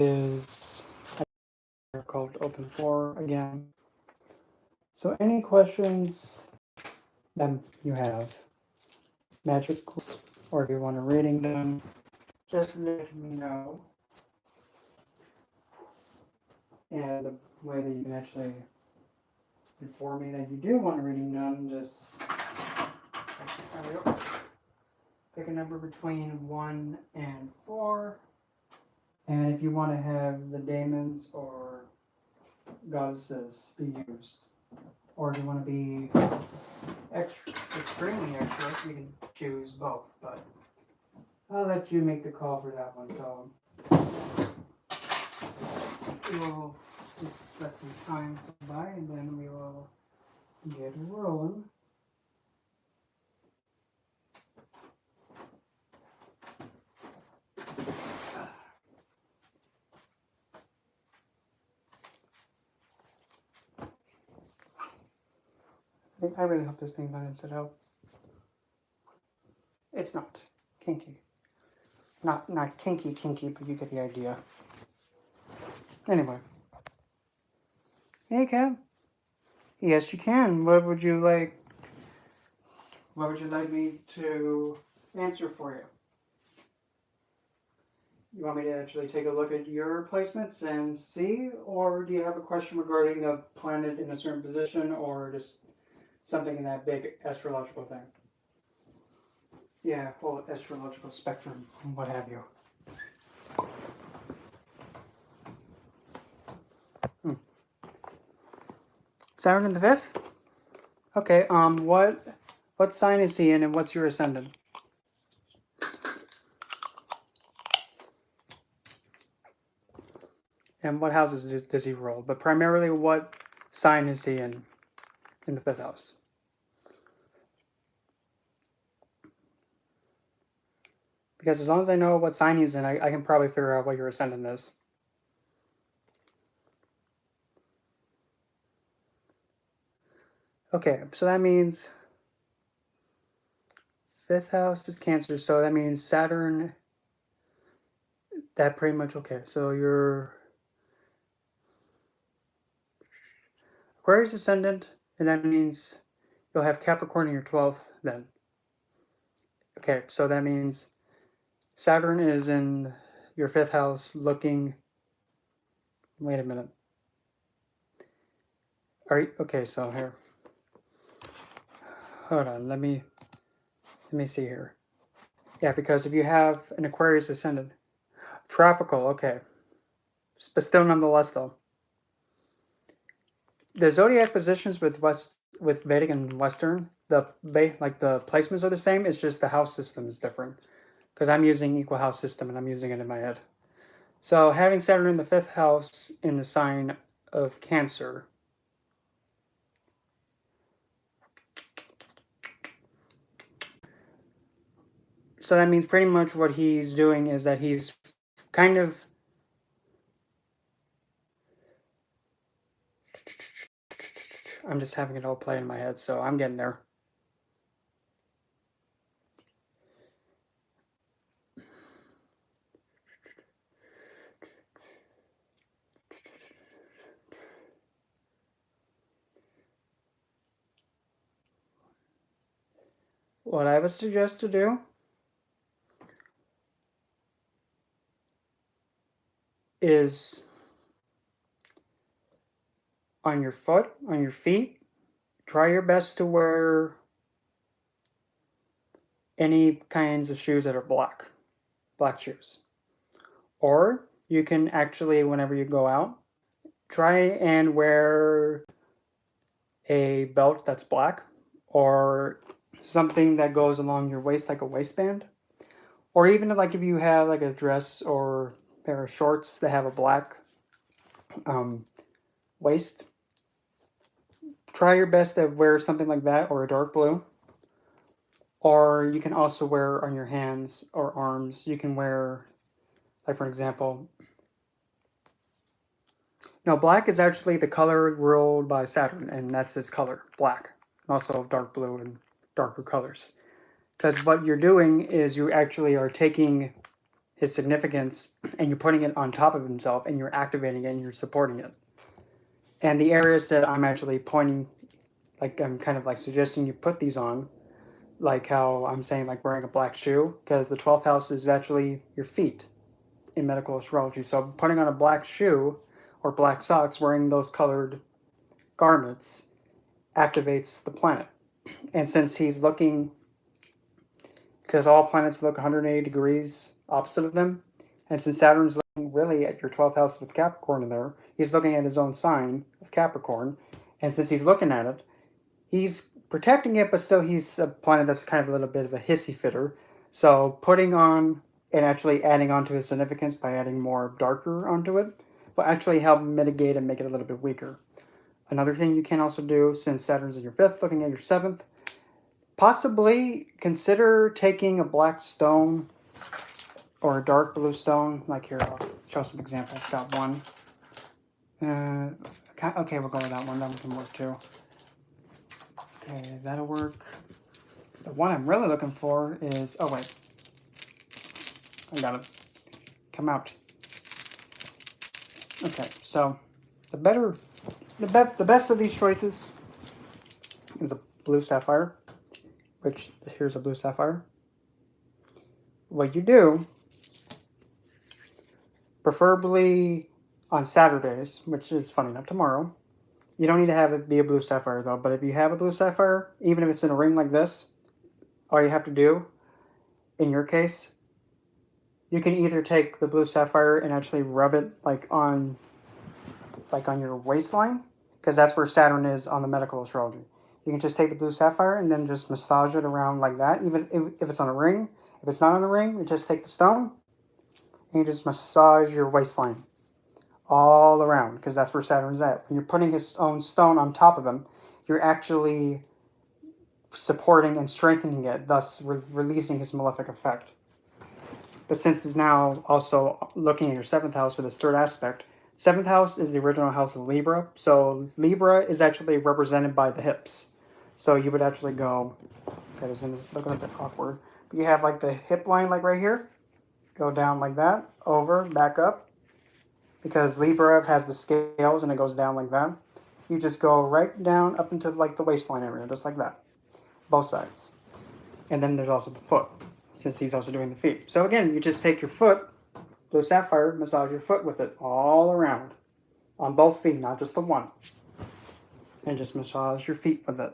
is called Open Floor again. So any questions that you have, magic, or if you want a reading done, just let me know. And the way that you can actually inform me that you do want a reading done, just there we go. Pick a number between 1 and 4. And if you want to have the daemons or goddesses be used, or if you want to be extremely extra, you can choose both. But I'll let you make the call for that one. So we will just let some time go by, and then we will get rolling. I really hope this thing's not inside out. It's not kinky. Not kinky, but you get the idea. Anyway. Hey, Cam. Yes, you can. What would you like me to answer for you? You want me to actually take a look at your placements and see, or do you have a question regarding a planet in a certain position, or just something in that big astrological thing? Yeah, whole astrological spectrum, what have you. Saturn in the 5th? Okay, what sign is he in, and what's your ascendant? And what houses does he roll? But primarily, what sign is he in the 5th house? Because as long as I know what sign he's in, I can probably figure out what your ascendant is. Okay, so that means 5th house is Cancer, so that means Saturn, that pretty much, okay, so your Aquarius ascendant, and that means you'll have Capricorn in your 12th then. Okay, so that means Saturn is in your 5th house looking, wait a minute. Okay, so here. Hold on, let me see here. Yeah, because if you have an Aquarius ascendant, tropical, okay. But still nonetheless though. The zodiac positions with Vedic and Western, the placements are the same, it's just the house system is different. Because I'm using equal house system and I'm using it in my head. So having Saturn in the 5th house in the sign of Cancer, so that means pretty much what he's doing is that he's kind of I'm just having it all play in my head, so I'm getting there. What I would suggest to do is on your feet, try your best to wear any kinds of shoes that are black shoes. Or you can actually, whenever you go out, try and wear a belt that's black, or something that goes along your waist like a waistband. Or even like if you have like a dress or pair of shorts that have a black waist, try your best to wear something like that, or a dark blue. Or you can also wear on your hands or arms, you can wear, like for example, no, black is actually the color ruled by Saturn, and that's his color, black. Also dark blue and darker colors. Because what you're doing is you actually are taking his significance, and you're putting it on top of himself, and you're activating it, and you're supporting it. And the areas that I'm actually pointing, like I'm kind of like suggesting you put these on, like how I'm saying like wearing a black shoe, because the 12th house is actually your feet in medical astrology. So putting on a black shoe or black socks, wearing those colored garments, activates the planet. And since he's looking, because all planets look 180 degrees opposite of them, and since Saturn's looking really at your 12th house with Capricorn in there, he's looking at his own sign of Capricorn. And since he's looking at it, he's protecting it, but still he's a planet that's kind of a little bit of a hissy fitter. So putting on and actually adding on to his significance by adding more darker onto it will actually help mitigate and make it a little bit weaker. Another thing you can also do, since Saturn's in your 5th, looking at your 7th, possibly consider taking a black stone or a dark blue stone. Like here, I'll show some examples. Got one. Okay, we'll go with that one. That one can work too. Okay, that'll work. The one I'm really looking for is... Oh, wait. I got it. Come out. Okay, so the best of these choices is a blue sapphire, which here's a blue sapphire. What you do, preferably on Saturdays, which is funny enough tomorrow, you don't need to have it be a blue sapphire though, but if you have a blue sapphire, even if it's in a ring like this, all you have to do, in your case, you can either take the blue sapphire and actually rub it like on your waistline, because that's where Saturn is on the medical astrology. You can just take the blue sapphire and then just massage it around like that, even if it's on a ring. If it's not on a ring, you just take the stone and you just massage your waistline all around, because that's where Saturn's at. When you're putting his own stone on top of him, you're actually supporting and strengthening it, thus releasing his malefic effect. But since it's now also looking at your 7th house with this 3rd aspect, 7th house is the original house of Libra. So Libra is actually represented by the hips. So you would actually go, okay, this is looking a bit awkward, but you have like the hip line like right here, go down like that, over, back up, because Libra has the scales and it goes down like that. You just go right down up into like the waistline area, just like that, both sides. And then there's also the foot, since he's also doing the feet. So again, you just take your foot, blue sapphire, massage your foot with it all around, on both feet, not just the one. And just massage your feet with it.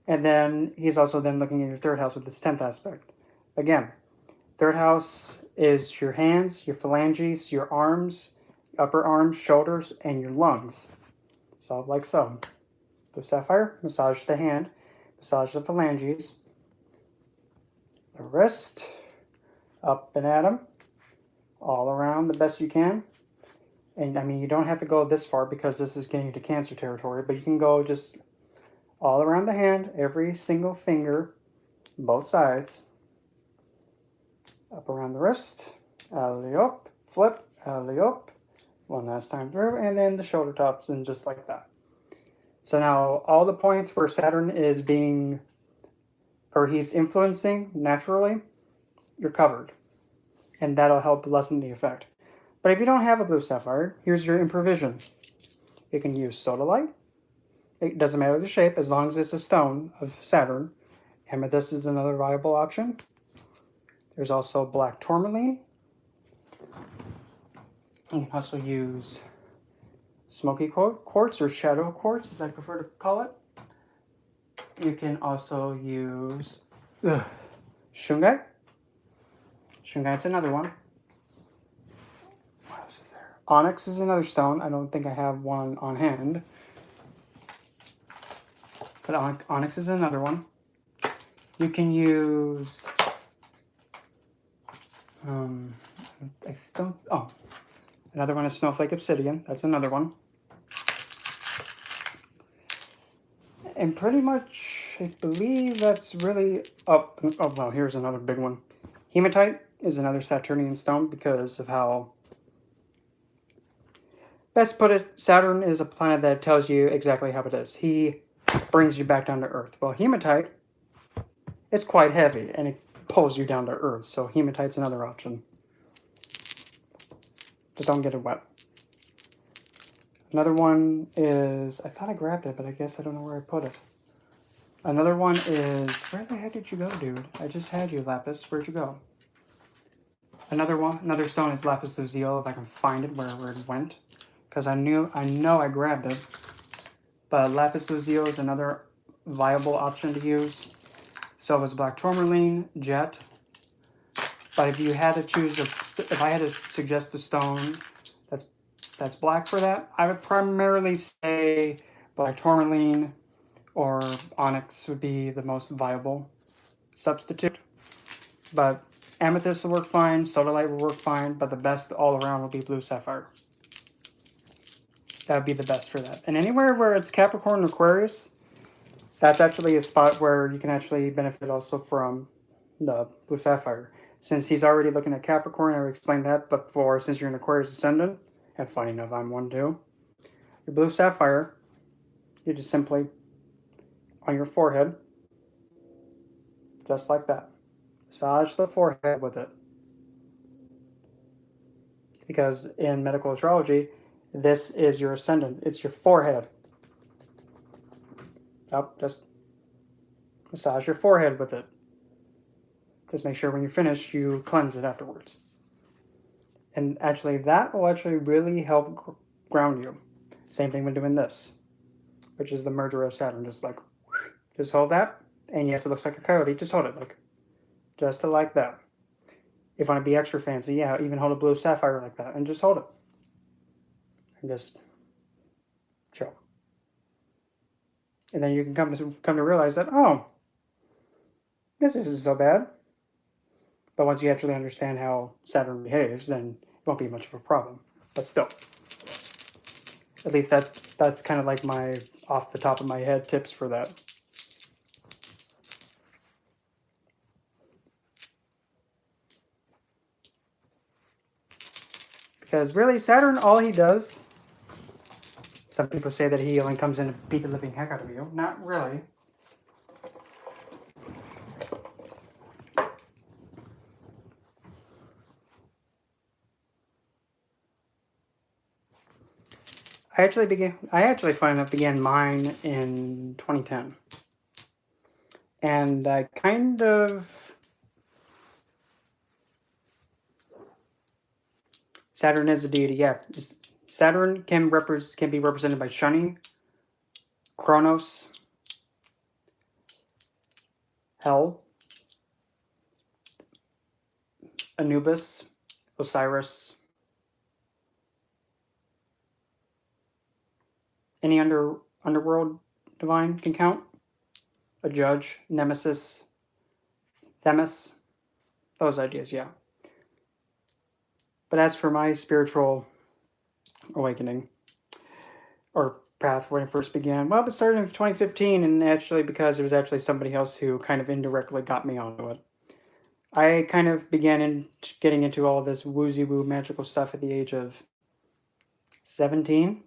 And then he's also then looking at your 3rd house with this 10th aspect. Again, 3rd house is your hands, your phalanges, your arms, upper arms, shoulders, and your lungs. So like so. Blue sapphire, massage the hand, massage the phalanges, the wrist, up and at them, all around the best you can. And I mean, you don't have to go this far because this is getting into Cancer territory, but you can go just all around the hand, every single finger, both sides, up around the wrist, alley-up, flip, alley-up, one last time through, and then the shoulder tops, and just like that. So now all the points where Saturn is being, or he's influencing naturally, you're covered. And that'll help lessen the effect. But if you don't have a blue sapphire, here's your improvision. You can use sodalite. It doesn't matter the shape, as long as it's a stone of Saturn. Amethyst is another viable option. There's also black tourmaline. You can also use smoky quartz, or shadow quartz, as I prefer to call it. You can also use shungite. Shungite's another one. What else is there? Onyx is another stone. I don't think I have one on hand. But onyx is another one. You can use... another one is snowflake obsidian. That's another one. And pretty much, I believe that's really... Oh, well, here's another big one. Hematite is another Saturnian stone because of how... Best put it, Saturn is a planet that tells you exactly how it is. He brings you back down to Earth. Well, hematite, it's quite heavy, and it pulls you down to Earth. So hematite's another option. Just don't get it wet. Another one is, I thought I grabbed it, but I guess I don't know where I put it. Another one is, where the heck did you go, dude? I just had you, Lapis. Where'd you go? Another stone is Lapis Lazuli, if I can find it wherever it went. Because I know I grabbed it. But Lapis Lazuli is another viable option to use. So is Black Tourmaline, Jet. But if you had to choose, if I had to suggest a stone that's black for that, I would primarily say Black Tourmaline or Onyx would be the most viable substitute. But Amethyst will work fine, Sodalite will work fine, but the best all around will be Blue Sapphire. That would be the best for that. And anywhere where it's Capricorn or Aquarius, that's actually a spot where you can actually benefit also from the Blue Sapphire. Since he's already looking at Capricorn, I would explain that, but since you're an Aquarius Ascendant, and funny enough, I'm one too, your Blue Sapphire, you just simply, on your forehead, just like that. Massage the forehead with it. Because in medical astrology, this is your ascendant. It's your forehead. Yep, just massage your forehead with it. Just make sure when you finish, you cleanse it afterwards. And actually, that will actually really help ground you. Same thing when doing this, which is the merger of Saturn. Just hold that. And yes, it looks like a coyote. Just hold it just like that. If you want to be extra fancy, yeah, even hold a Blue Sapphire like that and just hold it. And just chill. And then you can come to realize that, oh, this isn't so bad. But once you actually understand how Saturn behaves, then it won't be much of a problem. But still, at least that's kind of like my off the top of my head tips for that. Because really, Saturn, all he does, some people say that he only comes in to beat the living heck out of you. Not really. I actually began mine in 2010. And I kind of... Saturn is a deity, yeah. Saturn can be represented by Shani, Kronos, Hell, Anubis, Osiris. Any underworld divine can count. A judge, Nemesis, Themis. Those ideas, yeah. But as for my spiritual awakening, or path when it first began, well, it started in 2015, and actually because it was actually somebody else who kind of indirectly got me onto it. I kind of began getting into all this woozy-woo magical stuff at the age of 17.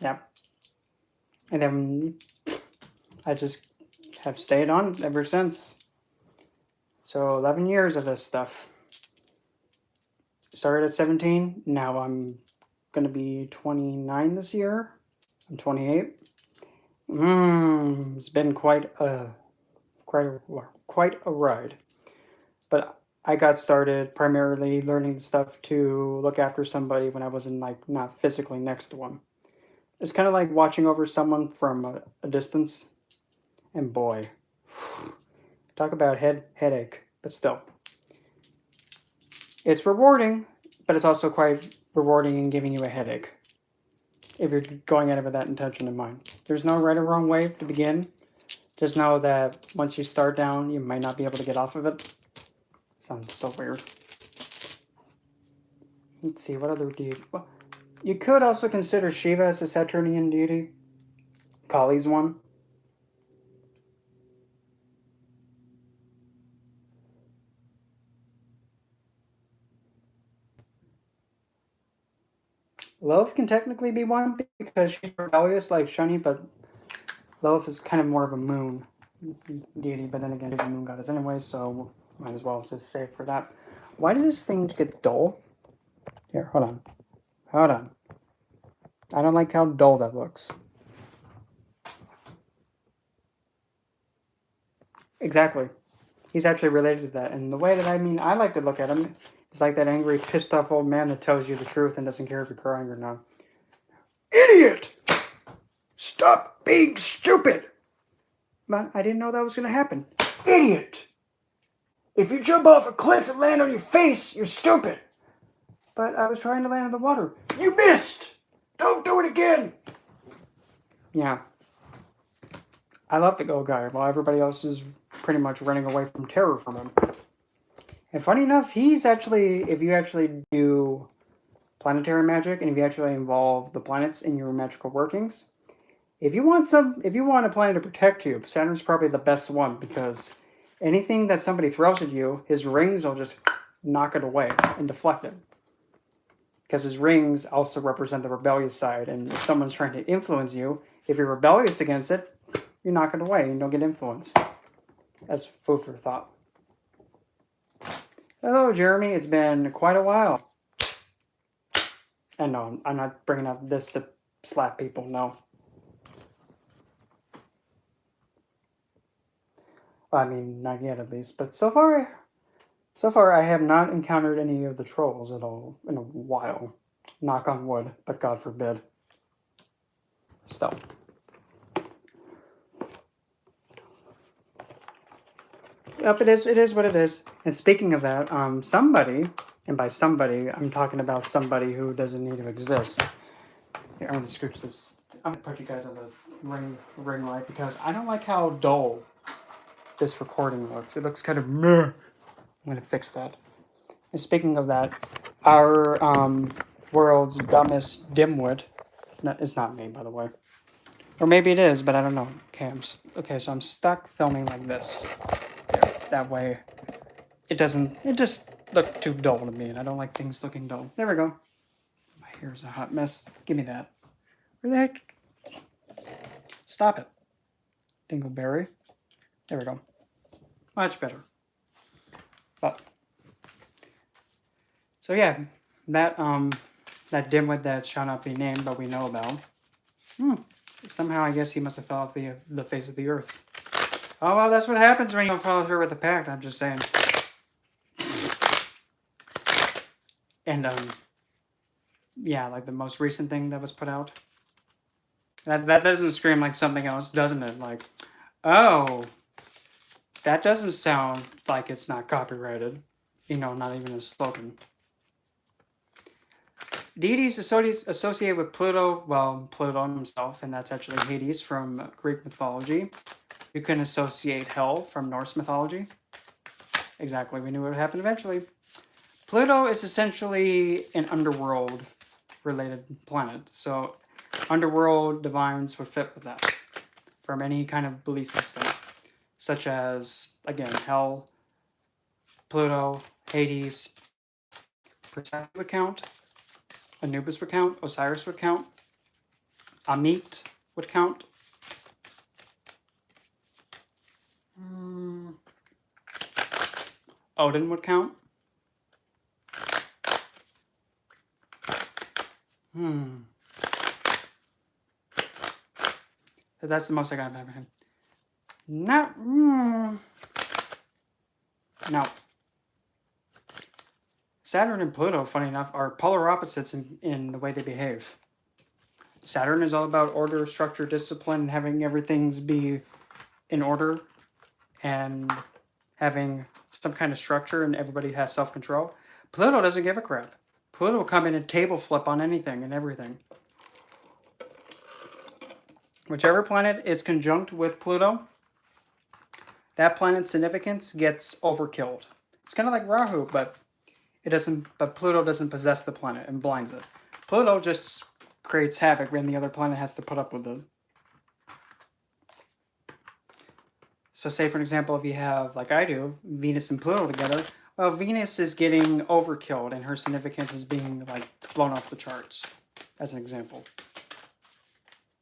Yeah. And then I just have stayed on ever since. So 11 years of this stuff. Started at 17. Now I'm going to be 29 this year. I'm 28. It's been quite a ride. But I got started primarily learning stuff to look after somebody when I wasn't not physically next to one. It's kind of like watching over someone from a distance. And boy, talk about headache, but still. It's rewarding, but it's also quite rewarding in giving you a headache. If you're going at it with that intention in mind. There's no right or wrong way to begin. Just know that once you start down, you might not be able to get off of it. Sounds so weird. Let's see, what other deity? Well, you could also consider Shiva as a Saturnian deity. Kali's one. Lilith can technically be one because she's rebellious like Shani, but Lilith is kind of more of a moon deity, but then again, she's a moon goddess anyway, so might as well just say for that. Why did this thing get dull? Here, hold on. Hold on. I don't like how dull that looks. Exactly. He's actually related to that. And the way that I like to look at him is like that angry, pissed off old man that tells you the truth and doesn't care if you're crying or not. Idiot! Stop being stupid! Man, I didn't know that was going to happen. Idiot! If you jump off a cliff and land on your face, you're stupid. But I was trying to land in the water. You missed! Don't do it again! Yeah. I love the gold guy while everybody else is pretty much running away from terror from him. And funny enough, he's actually, if you actually do planetary magic and if you actually involve the planets in your magical workings, if you want a planet to protect you, Saturn's probably the best one because anything that somebody throws at you, his rings will just knock it away and deflect it. Because his rings also represent the rebellious side, and if someone's trying to influence you, if you're rebellious against it, you knock it away and don't get influenced. That's food for thought. Hello, Jeremy. It's been quite a while. And no, I'm not bringing up this to slap people, no. Well, I mean, not yet at least, but so far I have not encountered any of the trolls at all in a while. Knock on wood, but God forbid. Still. Yep, it is what it is. And speaking of that, somebody, and by somebody, I'm talking about somebody who doesn't need to exist. Here, I'm gonna scooch this. I'm gonna put you guys on the ring light because I don't like how dull this recording looks. It looks kind of meh. I'm gonna fix that. And speaking of that, our world's dumbest dimwit. No, it's not me, by the way. Or maybe it is, but I don't know. Okay, so I'm stuck filming like this. There, that way, it just look too dull to me, and I don't like things looking dull. There we go. My hair's a hot mess. Give me that. Where the heck? Stop it. Dingleberry. There we go. Much better. But so yeah, that dimwit that shall not be named, but we know about. Somehow I guess he must have fell off the face of the earth. Oh well, that's what happens when you don't follow through with the pact. I'm just saying. And yeah, like the most recent thing that was put out. That doesn't scream like something else, doesn't it? Like, oh, that doesn't sound like it's not copyrighted. You know, not even a slogan. Deities associated with Pluto, well, Pluto himself, and that's actually Hades from Greek mythology. You can associate Hell from Norse mythology. Exactly, we knew what would happen eventually. Pluto is essentially an underworld-related planet, so underworld divines would fit with that from any kind of belief system, such as, again, Hell, Pluto, Hades, Persephone would count, Anubis would count, Osiris would count, Amit would count. Odin would count. That's the most I got about him. Not. No. Saturn and Pluto, funny enough, are polar opposites in the way they behave. Saturn is all about order, structure, discipline, having everything's be in order, and having some kind of structure, and everybody has self-control. Pluto doesn't give a crap. Pluto will come in and table flip on anything and everything. Whichever planet is conjunct with Pluto, that planet's significance gets overkilled. It's kind of like Rahu, but Pluto doesn't possess the planet and blinds it. Pluto just creates havoc when the other planet has to put up with it. So say, for example, if you have, like I do, Venus and Pluto together, well, Venus is getting overkilled and her significance is being, like, blown off the charts, as an example.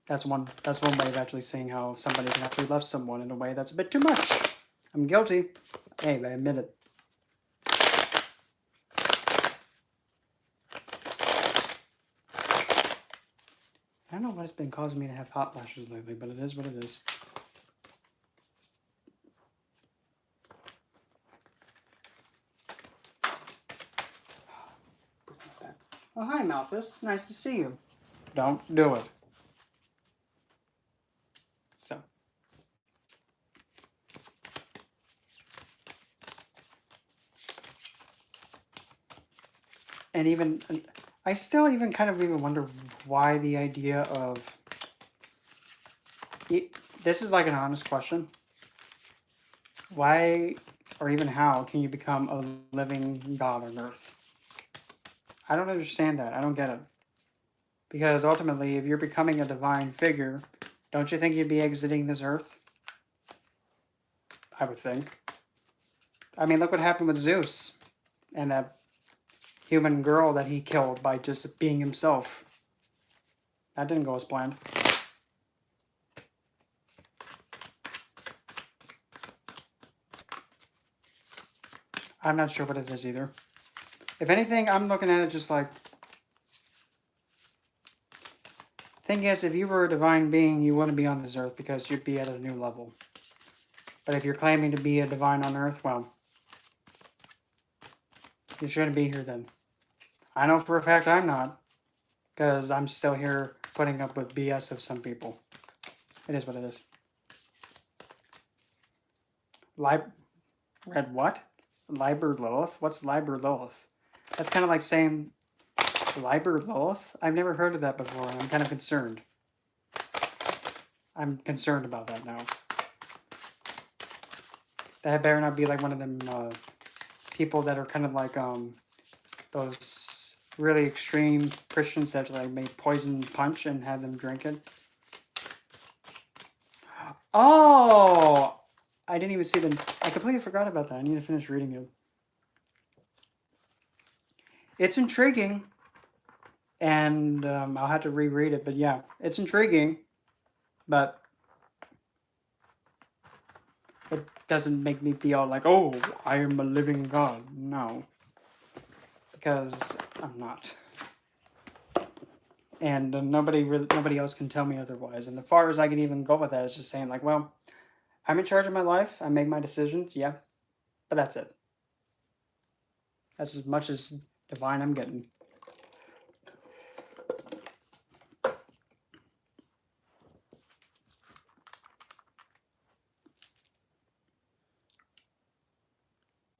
That's one way of actually seeing how somebody can actually love someone in a way that's a bit too much. I'm guilty. Hey, I admit it. I don't know what has been causing me to have hot flashes lately, but it is what it is. Oh, hi, Malthus. Nice to see you. Don't do it. So. And even, I still even kind of even wonder why the idea of, this is like an honest question. Why, or even how, can you become a living God on earth? I don't understand that. I don't get it. Because ultimately, if you're becoming a divine figure, don't you think you'd be exiting this earth? I would think. I mean, look what happened with Zeus and that human girl that he killed by just being himself. That didn't go as planned. I'm not sure what it is either. If anything, I'm looking at it just like... Thing is, if you were a divine being, you wouldn't be on this earth because you'd be at a new level. But if you're claiming to be a divine on earth, well, you shouldn't be here then. I know for a fact I'm not, because I'm still here putting up with BS of some people. It is what it is. Read what? Liber Lilith? What's Liber Lilith? That's kind of like saying Liber Lilith? I've never heard of that before, and I'm kind of concerned. I'm concerned about that now. That better not be like one of them people that are kind of like those really extreme Christians that like make poison punch and have them drink it. Oh! I didn't even see them. I completely forgot about that. I need to finish reading it. It's intriguing. And I'll have to reread it. But yeah, it's intriguing. But it doesn't make me be all like, oh, I am a living God. No. Because I'm not. And nobody else can tell me otherwise. And as far as I can even go with that is just saying like, well, I'm in charge of my life. I make my decisions. Yeah. But that's it. That's as much as divine I'm getting.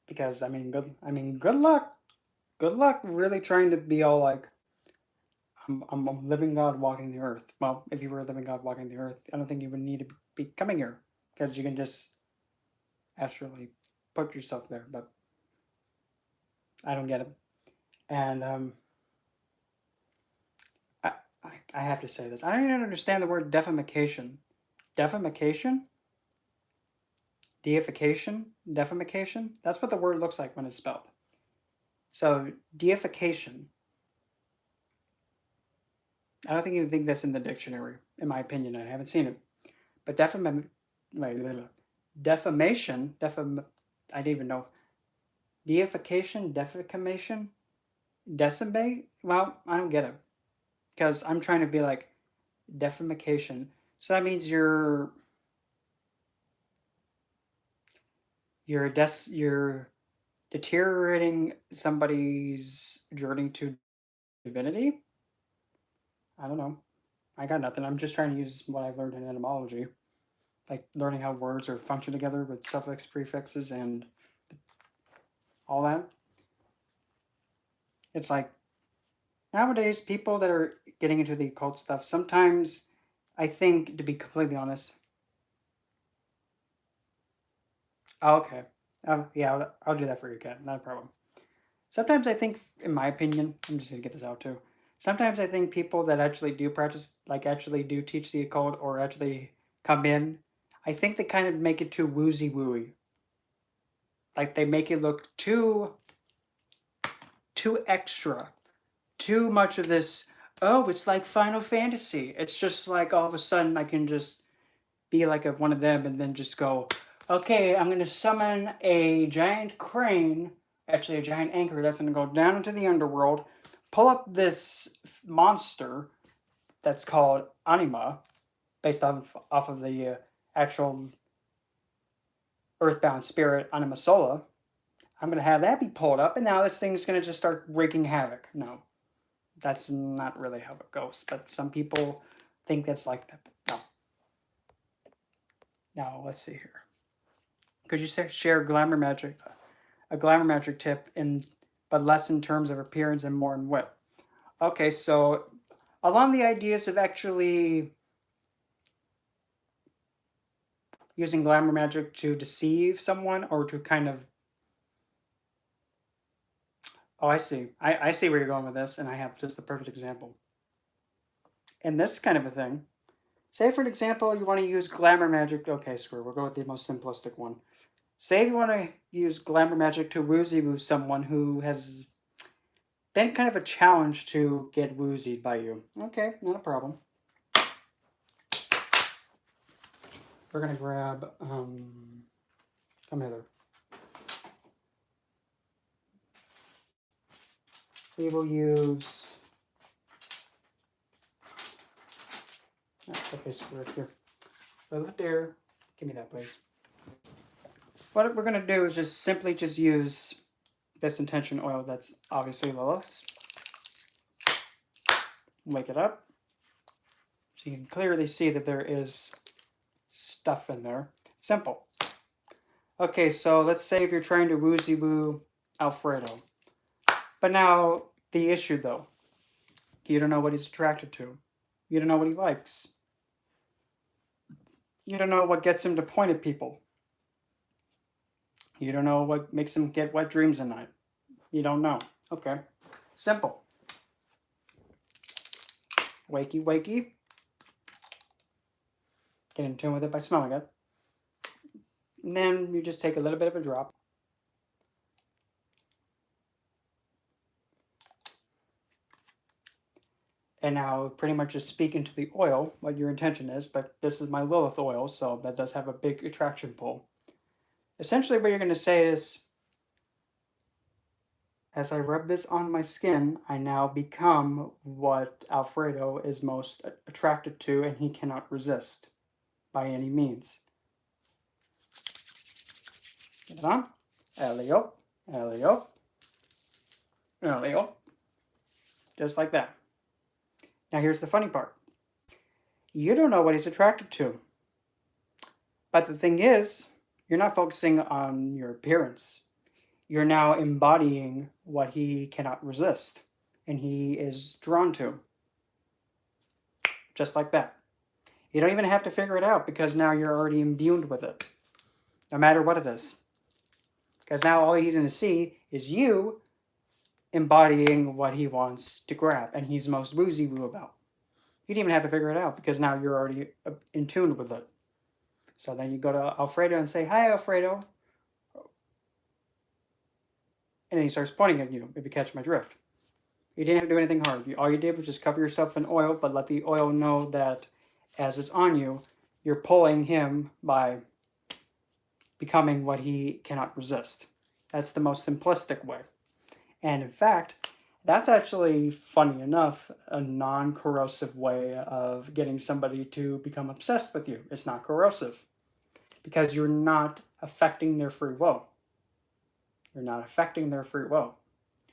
Because good luck. Good luck really trying to be all like, I'm a living God walking the earth. Well, if you were a living God walking the earth, I don't think you would need to be coming here. Because you can just astrally put yourself there. But I don't get it. And I have to say this. I don't even understand the word defamation. Defamation? Deification? Defamation? That's what the word looks like when it's spelled. So, deification. I don't even think that's in the dictionary, in my opinion. I haven't seen it. But defamation, I didn't even know. Deification, defamation, decimate? Well, I don't get it. Because I'm trying to be like, defamation. So that means you're deteriorating somebody's journey to divinity? I don't know. I got nothing. I'm just trying to use what I've learned in etymology. Like learning how words are function together with suffix, prefixes, and all that. It's like, nowadays, people that are getting into the occult stuff, sometimes, I think, to be completely honest... Oh, okay. Yeah, I'll do that for you, Kat. Not a problem. Sometimes I think, in my opinion, I'm just going to get this out too. Sometimes I think people that actually do practice, like actually do teach the occult or actually come in, I think they kind of make it too woozy-wooey. Like they make it look too extra. Too much of this, oh, it's like Final Fantasy. It's just like all of a sudden I can just be like one of them and then just go, okay, I'm going to summon a giant crane, actually a giant anchor that's going to go down into the underworld, pull up this monster, that's called anima, based off of the actual earthbound spirit anima sola. I'm going to have that be pulled up, and now this thing's going to just start wreaking havoc. No, that's not really how it goes, but some people think that's like that. No. Now, let's see here. Could you share glamour magic, a glamour magic tip, but less in terms of appearance and more in wit? Okay, so along the ideas of actually using glamour magic to deceive someone or to kind of... Oh, I see. I see where you're going with this, and I have just the perfect example. In this kind of a thing, say for an example, you want to use glamour magic. Okay, screw. We'll go with the most simplistic one. Say if you want to use glamour magic to woozy-woo someone who has been kind of a challenge to get woozied by you. Okay, not a problem. We're going to grab... come hither. We will use... Okay, screw it here. Lilith Dare, give me that, please. What we're going to do is just simply use this intention oil that's obviously Lilith's. Wake it up. So you can clearly see that there is stuff in there. Simple. Okay, so let's say if you're trying to woozy-woo Alfredo. But now, the issue though. You don't know what he's attracted to. You don't know what he likes. You don't know what gets him to point at people. You don't know what makes him get wet dreams at night. You don't know. Okay. Simple. Wakey, wakey. Get in tune with it by smelling it. And then you just take a little bit of a drop. And now pretty much just speak into the oil what your intention is, but this is my Lilith oil, so that does have a big attraction pull. Essentially what you're going to say is, as I rub this on my skin, I now become what Alfredo is most attracted to and he cannot resist by any means. Get it on. Elio, Elio, Elio. Just like that. Now here's the funny part. You don't know what he's attracted to. But the thing is, you're not focusing on your appearance. You're now embodying what he cannot resist and he is drawn to. Just like that. You don't even have to figure it out because now you're already imbued with it. No matter what it is. Because now all he's going to see is you embodying what he wants to grab and he's most woozy-woo about. You didn't even have to figure it out because now you're already in tune with it. So then you go to Alfredo and say, "Hi, Alfredo." And then he starts pointing at you, if you catch my drift. You didn't have to do anything hard. All you did was just cover yourself in oil, but let the oil know that as it's on you, you're pulling him by becoming what he cannot resist. That's the most simplistic way. And in fact, that's actually, funny enough, a non-corrosive way of getting somebody to become obsessed with you. It's not corrosive because you're not affecting their free will. You're not affecting their free will.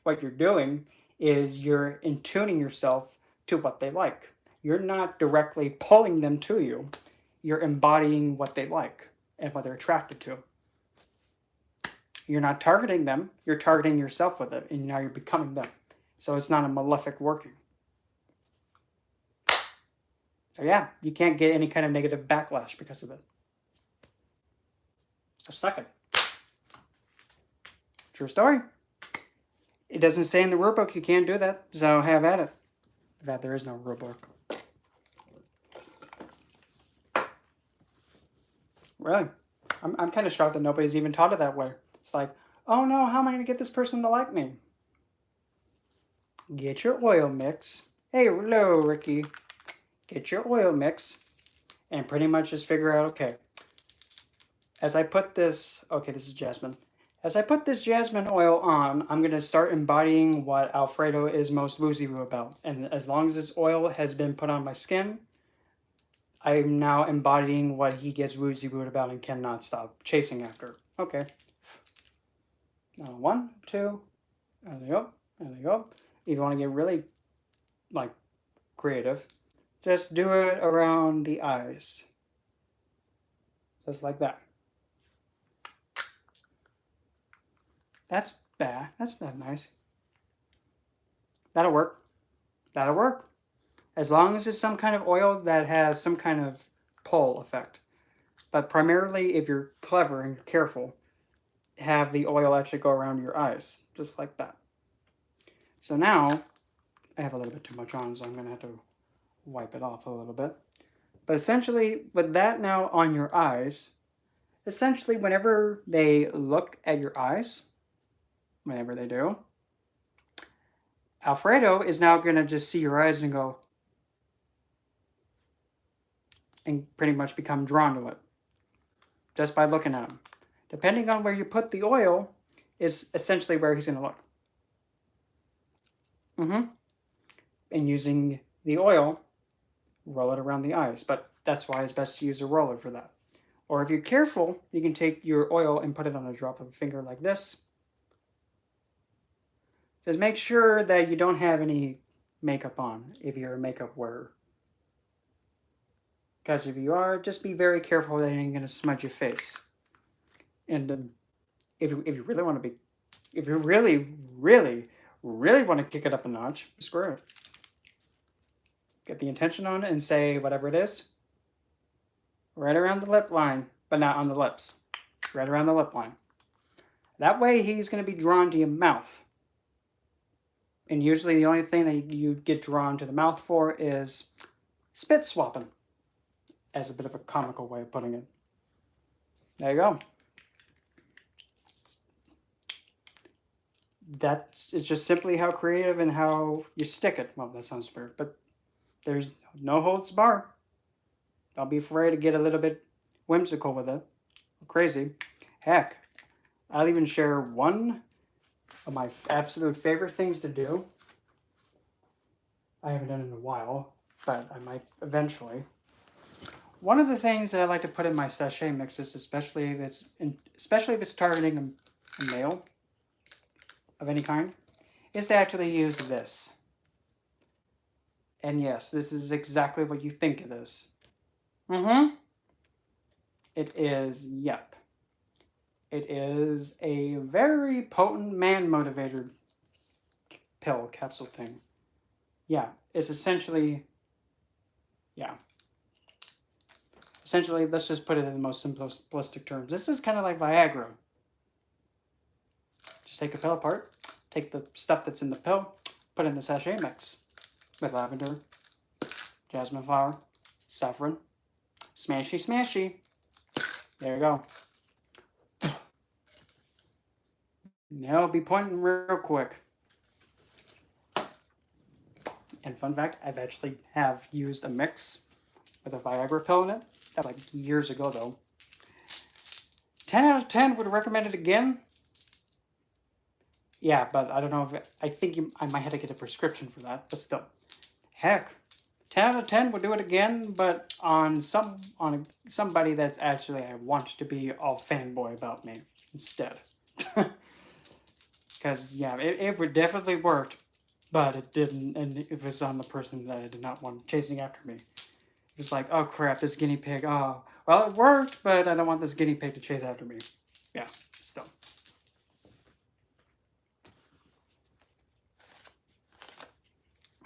What you're doing is you're intuning yourself to what they like. You're not directly pulling them to you. You're embodying what they like and what they're attracted to. You're not targeting them. You're targeting yourself with it, and now you're becoming them. So it's not a malefic working. So yeah, you can't get any kind of negative backlash because of it. So suck it. True story. It doesn't say in the rule book you can't do that, so have at it. In fact, there is no rule book. Really? I'm kind of shocked that nobody's even taught it that way. It's like, oh no, how am I going to get this person to like me? Get your oil mix. Hey, hello, Ricky. Get your oil mix and pretty much just figure out, okay, as I put this, okay, this is Jasmine. As I put this jasmine oil on, I'm going to start embodying what Alfredo is most woozy-woo about. And as long as this oil has been put on my skin, I'm now embodying what he gets woozy-wooed about and cannot stop chasing after. Okay. Now 1, 2, and they go, and they go. If you want to get really, like, creative, just do it around the eyes. Just like that. That's bad. That's not nice. That'll work. That'll work. As long as it's some kind of oil that has some kind of pull effect. But primarily, if you're clever and careful, have the oil actually go around your eyes, just like that. So now, I have a little bit too much on, so I'm going to have to wipe it off a little bit. But essentially, with that now on your eyes, essentially whenever they look at your eyes, whenever they do, Alfredo is now going to just see your eyes and go, and pretty much become drawn to it just by looking at them. Depending on where you put the oil is essentially where he's going to look. And using the oil, roll it around the eyes, but that's why it's best to use a roller for that. Or if you're careful, you can take your oil and put it on a drop of a finger like this. Just make sure that you don't have any makeup on if you're a makeup wearer. Because if you are, just be very careful that you ain't going to smudge your face. And if you really want to be, if you really want to kick it up a notch, screw it. Get the intention on it and say whatever it is. Right around the lip line, but not on the lips. Right around the lip line. That way he's going to be drawn to your mouth. And usually the only thing that you get drawn to the mouth for is spit swapping. As a bit of a comical way of putting it. There you go. It's just simply how creative and how you stick it. Well, that sounds weird, but there's no holds bar. Don't be afraid to get a little bit whimsical with it. Crazy. Heck, I'll even share one of my absolute favorite things to do. I haven't done it in a while, but I might eventually. One of the things that I like to put in my sachet mixes, especially if it's targeting a male of any kind, is to actually use this. And yes, this is exactly what you think it is. It is, yep. It is a very potent man motivator pill capsule thing. Yeah, it's essentially, yeah. Essentially, let's just put it in the most simplistic terms. This is kind of like Viagra. Just take the pill apart, take the stuff that's in the pill, put it in the sachet mix with lavender, jasmine flower, saffron, smashy, smashy. There you go. Now I'll be pointing real quick. And fun fact, I've actually used a mix with a Viagra pill in it. That was like years ago though. 10 out of 10 would recommend it again. Yeah, but I don't know if I think I might have to get a prescription for that, but still. Heck, 10 out of 10 would do it again, but on somebody that's actually I want to be all fanboy about me instead. Because yeah, it would definitely worked, but it didn't, and it was on the person that I did not want chasing after me. It was like, oh crap, this guinea pig, oh, well it worked, but I don't want this guinea pig to chase after me. Yeah, still.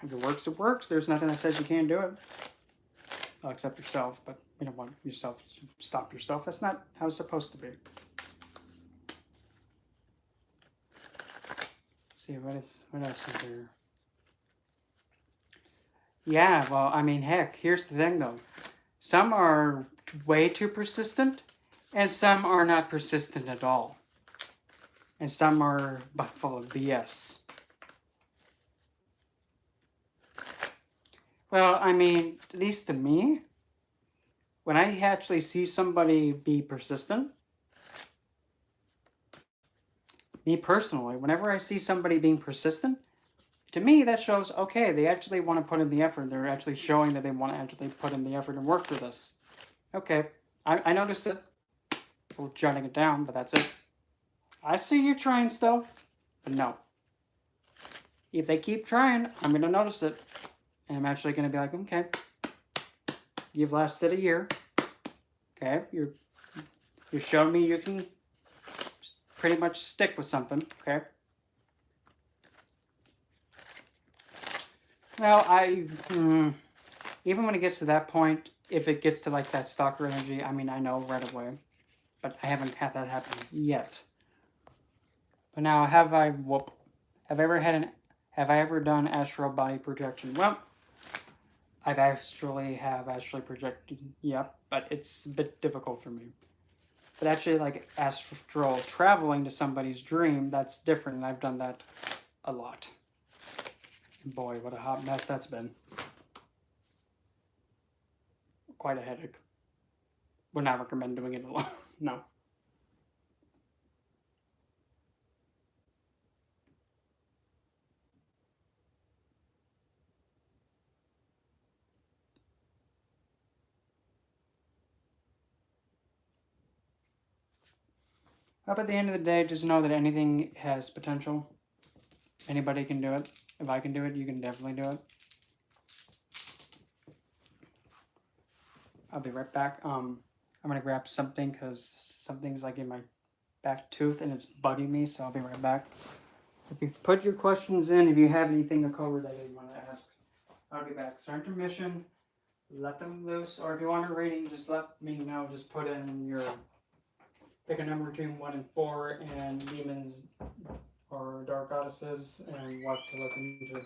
If it works, it works. There's nothing that says you can't do it. Well, except yourself, but you don't want yourself to stop yourself. That's not how it's supposed to be. See, what else is there? Yeah, well, I mean, heck, here's the thing, though. Some are way too persistent, and some are not persistent at all. And some are full of BS. Well, I mean, at least to me, when I actually see somebody be persistent, me personally, whenever I see somebody being persistent, to me that shows, okay, they actually want to put in the effort. They're actually showing that they want to actually put in the effort and work for this. Okay, I noticed it. We're jotting it down, but that's it. I see you trying still, but no. If they keep trying, I'm going to notice it. And I'm actually going to be like, okay, you've lasted a year. Okay, you're showing me you can pretty much stick with something. Okay. Well, even when it gets to that point, if it gets to like that stalker energy, I mean, I know right away, but I haven't had that happen yet. But now, have I ever done astral body projection? Well, have actually projected, yep, but it's a bit difficult for me. But actually, like astral traveling to somebody's dream, that's different, and I've done that a lot. Boy, what a hot mess that's been. Quite a headache. Would not recommend doing it alone. No. But at the end of the day, just know that anything has potential. Anybody can do it. If I can do it, you can definitely do it. I'll be right back. I'm gonna grab something because something's like in my back tooth and it's bugging me, so I'll be right back. If you put your questions in, if you have anything covered that you want to ask, I'll be back. So intermission, let them loose, or if you want a rating, just let me know. Just put in your, pick a number between 1 and 4, and demons or dark goddesses, and what to look into.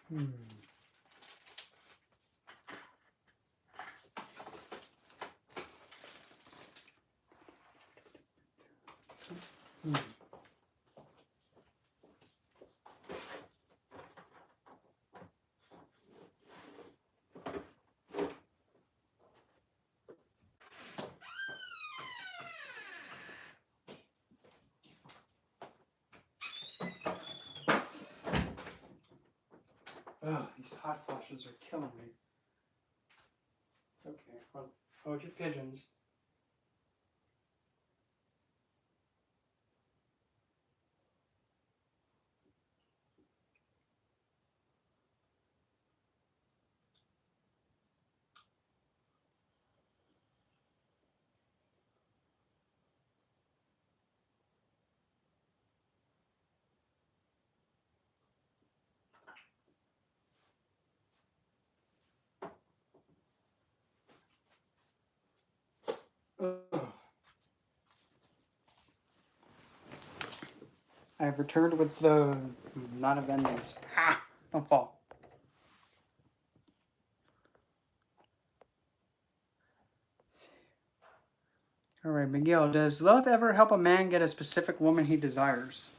Hmm. Hmm. Oh, these hot flashes are killing me. Okay, hold your pigeons. Ugh. I have returned with the Knot of Endings. Ah! Don't fall. Alright, Miguel, does love ever help a man get a specific woman he desires?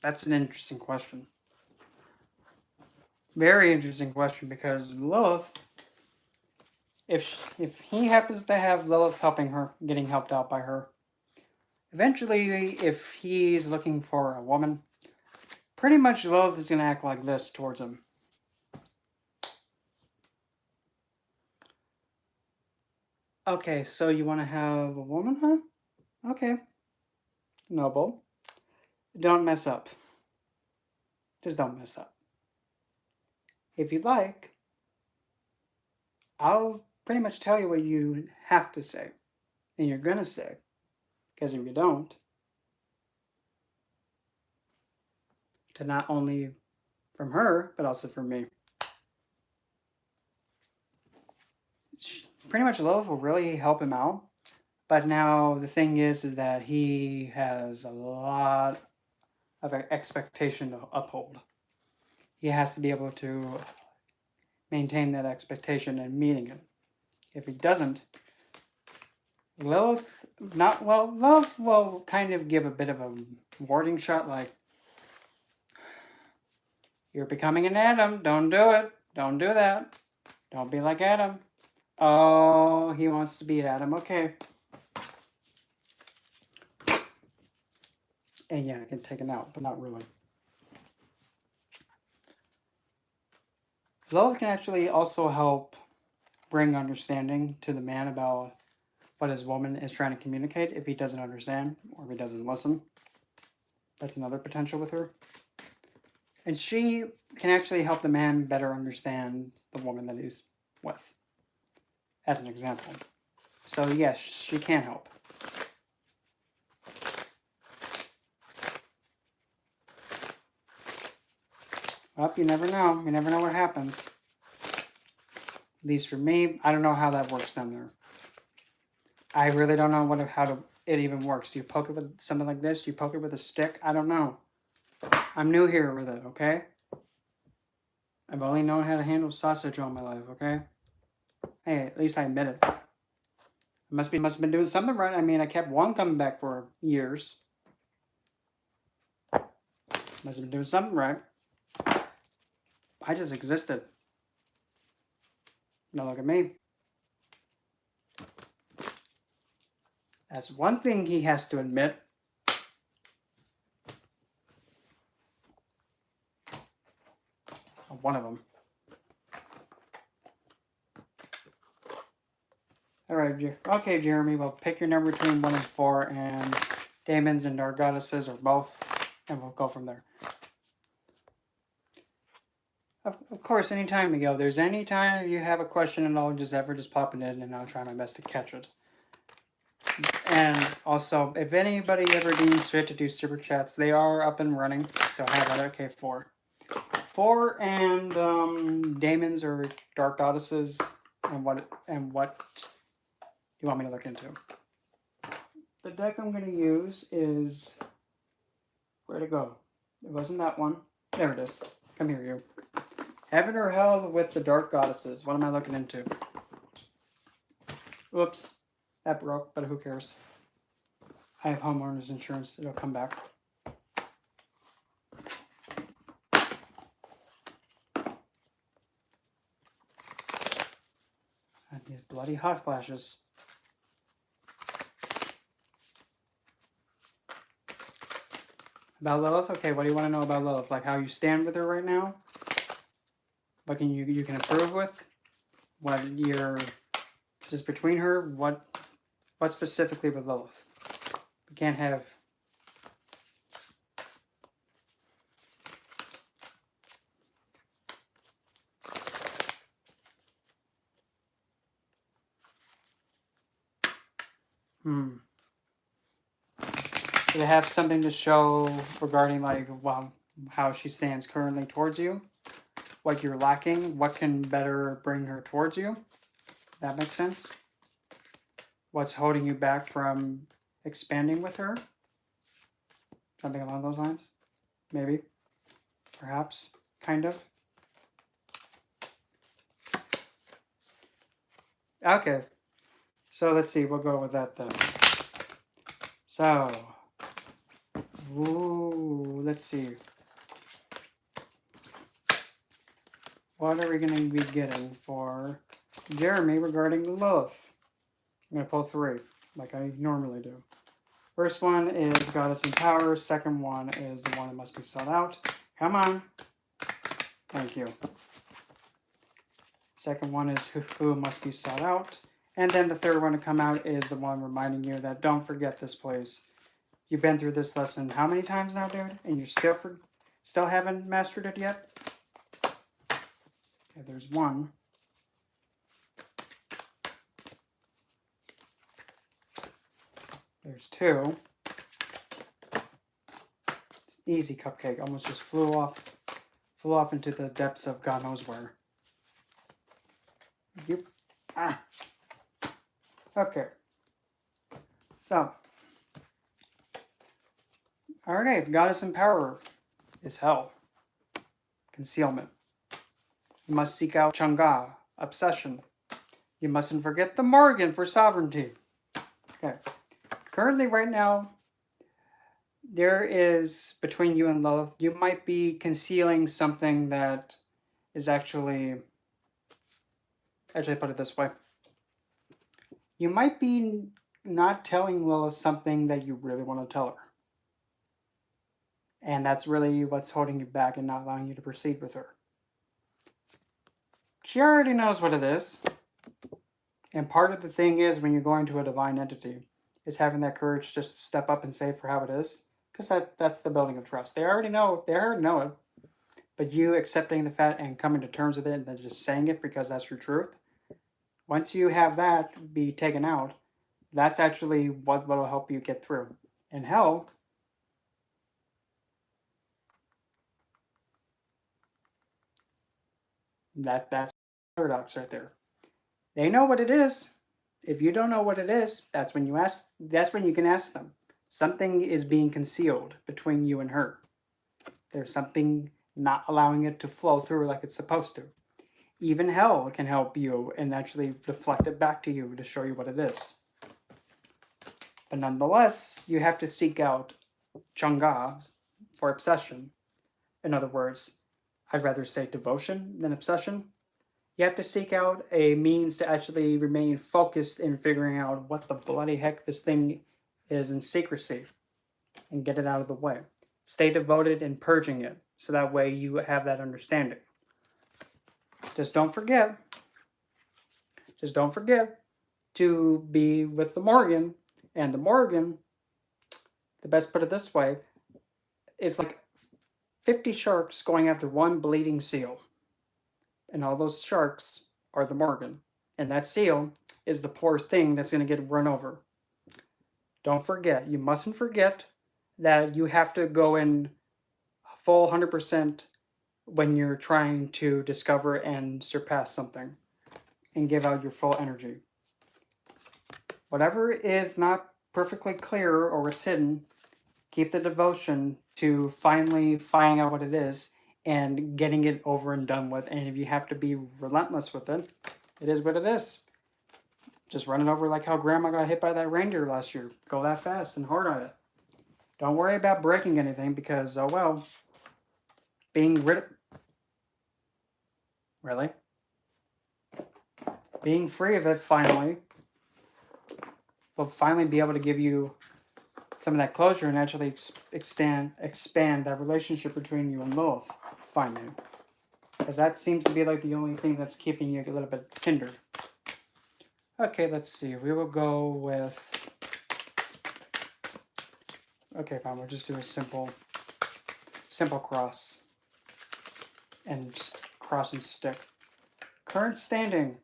That's an interesting question. Very interesting question, because Lilith, if he happens to have Lilith helping her, getting helped out by her, eventually, if he's looking for a woman, pretty much Lilith is going to act like this towards him. Okay, so you want to have a woman, huh? Okay. Noble. Don't mess up. Just don't mess up. If you like, I'll pretty much tell you what you have to say. And you're going to say. Because if you don't, to not only from her, but also from me. pretty much Lilith will really help him out. But now the thing is that he has a lot of an expectation to uphold. He has to be able to maintain that expectation and meeting it. If he doesn't, Lilith will kind of give a bit of a warning shot like, you're becoming an Adam, don't do it, don't do that, don't be like Adam. Oh, he wants to be Adam, okay. And yeah, I can take him out, but not really. Lilith can actually also help bring understanding to the man about what his woman is trying to communicate if he doesn't understand or if he doesn't listen. That's another potential with her. And she can actually help the man better understand the woman that he's with, as an example. So yes, she can help. Well, you never know. You never know what happens. At least for me, I don't know how that works down there. I really don't know it even works. Do you poke it with something like this? Do you poke it with a stick? I don't know. I'm new here with it, okay? I've only known how to handle sausage all my life, okay? Hey, at least I admit it. I must have been doing something right. I mean, I kept one coming back for years. Must have been doing something right. I just existed. Now look at me. That's one thing he has to admit. One of them. Alright, okay, Jeremy, well, pick your number between 1 and 4, and Demons and Dark Goddesses, or both, and we'll go from there. Of course, anytime, Miguel, there's any time you have a question at all, just pop it in, and I'll try my best to catch it. And also, if anybody ever deems fit to do super chats, they are up and running, so how about it? Okay, 4. 4 and Demons or Dark Goddesses, and what you want me to look into. The deck I'm going to use is, where'd it go? It wasn't that one. There it is. Come here, you. Heaven or Hell with the Dark Goddesses. What am I looking into? Oops. That broke, but who cares? I have homeowner's insurance. It'll come back. And these bloody hot flashes. About Lilith? Okay, what do you want to know about Lilith? Like how you stand with her right now? What can you can improve with? What you're just between her? What specifically with Lilith? We can't have Do they have something to show regarding like how she stands currently towards you? What you're lacking? What can better bring her towards you? That makes sense? What's holding you back from expanding with her? Something along those lines? Maybe? Perhaps? Kind of? Okay. So let's see, we'll go with that then. So, let's see. What are we going to be getting for Jeremy regarding Lilith? I'm going to pull 3, like I normally do. First one is Goddess in Power. Second one is the one that must be sought out. Come on. Thank you. Second one is who must be sought out. And then the third one to come out is the one reminding you that don't forget this place. You've been through this lesson how many times now, dude? And you still haven't mastered it yet? Okay, there's 1. There's 2. It's easy, Cupcake. Almost just flew off into the depths of God knows where. Yep. Okay. So, alright, goddess in power is hell. Concealment. You must seek out Chang'e, obsession. You mustn't forget the Morgan for sovereignty. Okay. Currently, right now, there is, between you and Lilith, you might be concealing something that is actually put it this way. You might be not telling Lilith something that you really want to tell her. And that's really what's holding you back and not allowing you to proceed with her. She already knows what it is. And part of the thing is, when you're going to a divine entity, is having that courage just to step up and say it for how it is. Because that's the building of trust. They already know it. But you accepting the fact and coming to terms with it and then just saying it because that's your truth. Once you have that be taken out, that's actually what will help you get through. In hell, that's paradox right there. They know what it is. If you don't know what it is, that's when you can ask them. Something is being concealed between you and her. There's something not allowing it to flow through like it's supposed to. Even hell can help you and actually deflect it back to you to show you what it is. But nonetheless, you have to seek out Chang'e for obsession. In other words, I'd rather say devotion than obsession. You have to seek out a means to actually remain focused in figuring out what the bloody heck this thing is in secrecy and get it out of the way. Stay devoted in purging it so that way you have that understanding. Just don't forget to be with the Morgan. And the Morgan, the best put it this way, is like 50 sharks going after one bleeding seal. And all those sharks are the Morgan. And that seal is the poor thing that's going to get run over. Don't forget, you mustn't forget that you have to go in full 100% when you're trying to discover and surpass something and give out your full energy. Whatever is not perfectly clear or it's hidden, keep the devotion to finally finding out what it is and getting it over and done with. And if you have to be relentless with it, it is what it is. Just run it over like how Grandma got hit by that reindeer last year. Go that fast and hard on it. Don't worry about breaking anything because, oh well, being rid of... Really? Being free of it finally will finally be able to give you some of that closure and actually expand that relationship between you and Lilith, finally. Because that seems to be like the only thing that's keeping you a little bit hindered. Okay, let's see. We will go with... Okay, fine. We'll just do a simple cross. And just cross and stick. Current standing.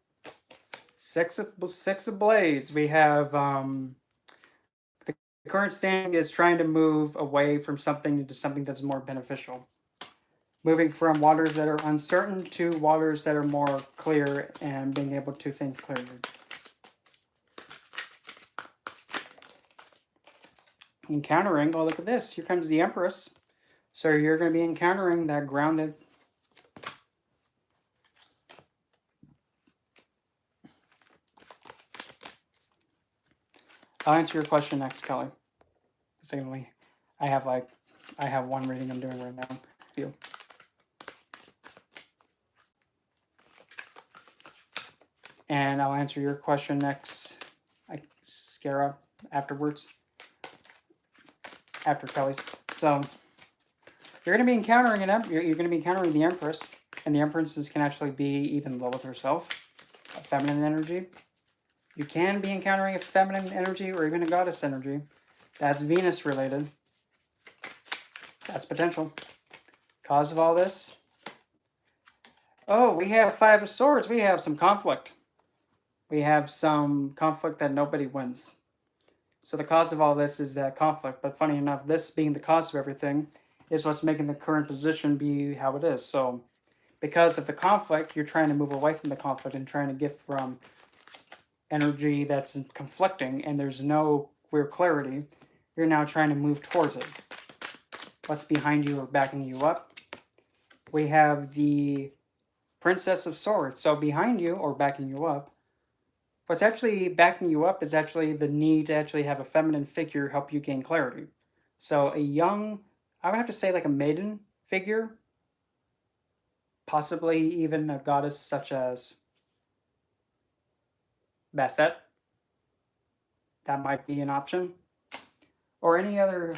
Six of blades. We have... the current standing is trying to move away from something into something that's more beneficial. Moving from waters that are uncertain to waters that are more clear and being able to think clearly. Encountering, oh look at this, here comes the Empress. So you're going to be encountering that grounded. I'll answer your question next, Kelly. Secondly, I have one reading I'm doing right now. You. And I'll answer your question next, Skara, afterwards. After Kelly's. So you're going to be encountering you're going to be encountering the Empress, and the Empresses can actually be even Lilith herself, a feminine energy. You can be encountering a feminine energy or even a goddess energy. That's Venus related. That's potential. Cause of all this? Oh, we have Five of Swords. We have some conflict. We have some conflict that nobody wins. So the cause of all this is that conflict. But funny enough, this being the cause of everything is what's making the current position be how it is. So because of the conflict, you're trying to move away from the conflict and trying to get from energy that's conflicting and there's no clear clarity, you're now trying to move towards it. What's behind you or backing you up? We have the Princess of Swords. So behind you or backing you up, what's actually backing you up is actually the need to actually have a feminine figure help you gain clarity. So a young, I would have to say like a maiden figure, possibly even a goddess such as Bastet. That might be an option. Or any other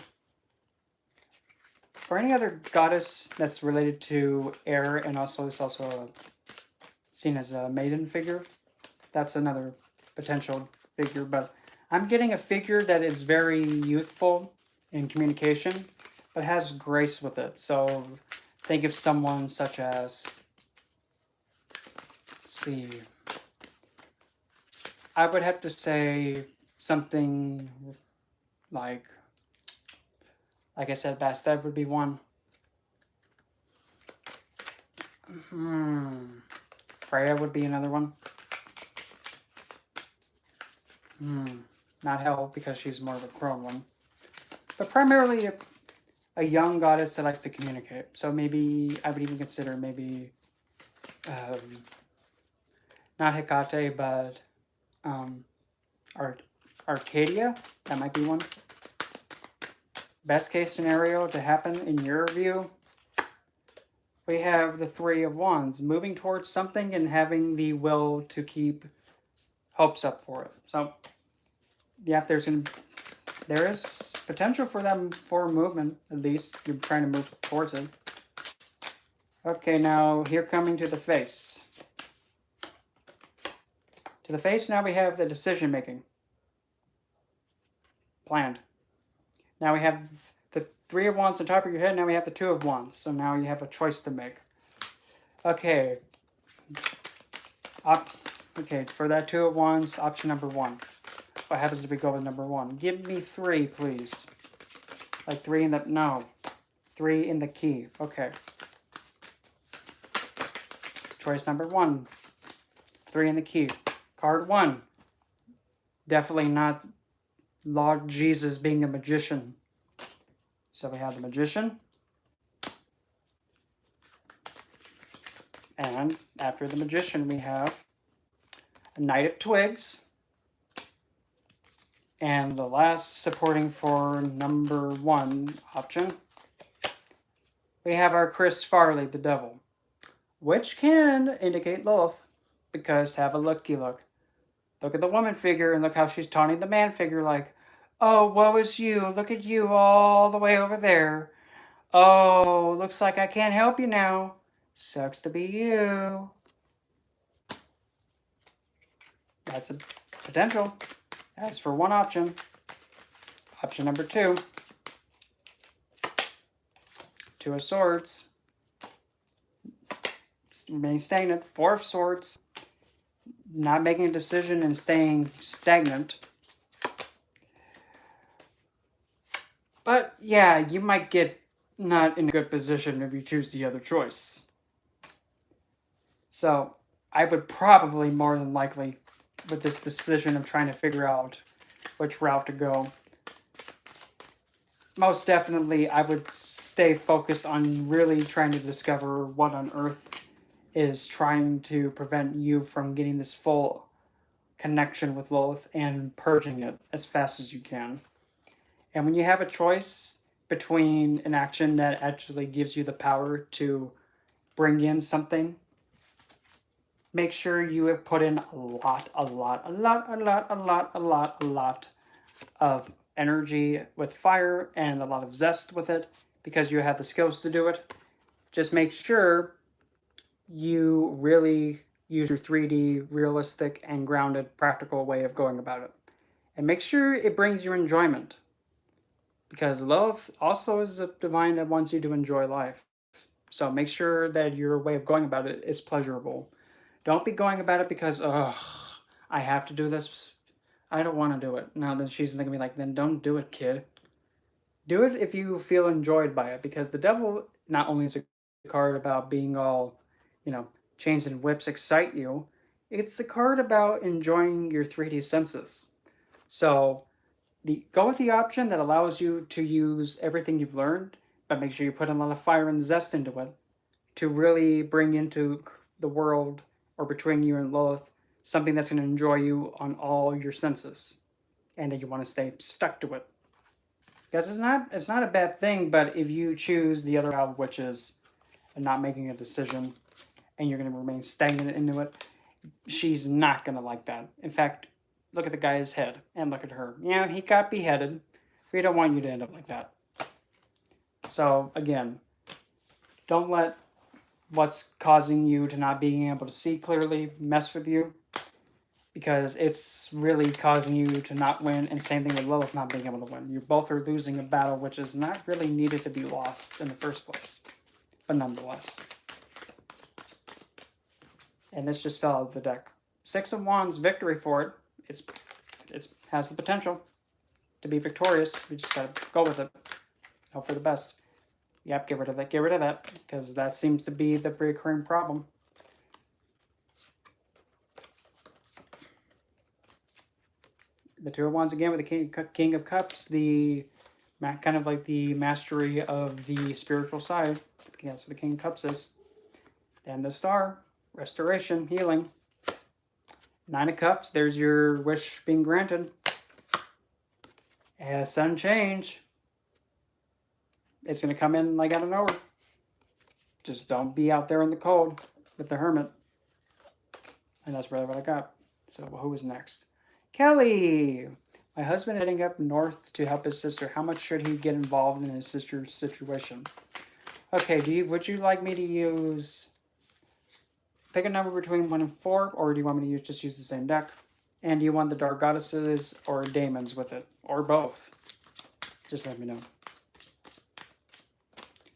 goddess that's related to air and also is also seen as a maiden figure. That's another potential figure, but I'm getting a figure that is very youthful in communication, but has grace with it. So think of someone such as, let's see, I would have to say something like I said, Bastet would be one. Freya would be another one. Not Hel, because she's more of a grown one. But primarily a young goddess that likes to communicate. So maybe I would even consider maybe not Hecate, but Arcadia. That might be one. Best case scenario to happen in your view, we have the Three of Wands, moving towards something and having the will to keep hopes up for it. So yeah, there is potential for them for movement. At least you're trying to move towards it. Okay, now here coming to the face. To the face, now we have the decision making planned. Now we have the Three of Wands on top of your head. Now we have the Two of Wands. So now you have a choice to make. Okay. Okay, for that Two of Wands, option number 1. What happens if we go with number 1? Give me 3, please. Like 3 in the... No. 3 in the key. Okay. Choice number 1. 3 in the key. Card 1. Definitely not Lord Jesus being a magician. So we have the Magician. And after the Magician, we have a Knight of Twigs. And the last supporting for number 1 option, we have our Chris Farley, the Devil, which can indicate Lilith, because have a looky look. Look at the woman figure and look how she's taunting the man figure like, oh, woe is you, look at you all the way over there. Oh, looks like I can't help you now. Sucks to be you. That's a potential. As for one option, option number 2, Two of Swords, remaining stagnant, 4 of Swords, not making a decision and staying stagnant. But yeah, you might get not in a good position if you choose the other choice. So I would probably more than likely, with this decision of trying to figure out which route to go, most definitely I would stay focused on really trying to discover what on earth is trying to prevent you from getting this full connection with Lilith and purging it as fast as you can. And when you have a choice between an action that actually gives you the power to bring in something, make sure you have put in a lot of energy with fire and a lot of zest with it, because you have the skills to do it. Just make sure you really use your 3D, realistic, and grounded, practical way of going about it. And make sure it brings you enjoyment, because love also is a divine that wants you to enjoy life. So make sure that your way of going about it is pleasurable. Don't be going about it because, ugh, I have to do this. I don't want to do it. Now then she's going to be like, then don't do it, kid. Do it if you feel enjoyed by it, because the Devil not only is a card about being all, chains and whips excite you, It's a card about enjoying your 3D senses. So go with the option that allows you to use everything you've learned, but make sure you put a lot of fire and zest into it to really bring into the world, or between you and Lilith, something that's going to enjoy you on all your senses, and that you want to stay stuck to it. Because it's not a bad thing, but if you choose the other route, which is not making a decision, and you're going to remain stagnant into it, she's not going to like that. In fact, look at the guy's head and look at her. Yeah, he got beheaded. We don't want you to end up like that. So again, don't let what's causing you to not being able to see clearly mess with you, because it's really causing you to not win, and same thing with Lilith not being able to win. You both are losing a battle which is not really needed to be lost in the first place, but nonetheless. And this just fell out of the deck. Six of Wands, victory for it. It has the potential to be victorious. We just gotta go with it. Hope for the best. Yep, get rid of that. Get rid of that, because that seems to be the recurring problem. The Two of Wands again with the King of Cups, the kind of like the mastery of the spiritual side. That's what the King of Cups is. Then the Star, restoration, healing. Nine of Cups, there's your wish being granted. As sun change, it's going to come in like out of nowhere. Just don't be out there in the cold with the Hermit. And that's really what I got. So who is next? Kelly! My husband heading up north to help his sister. How much should he get involved in his sister's situation? Okay, would you like me to use... Pick a number between 1 and 4, or do you want me to just use the same deck? And do you want the Dark Goddesses or Daemons with it? Or both? Just let me know.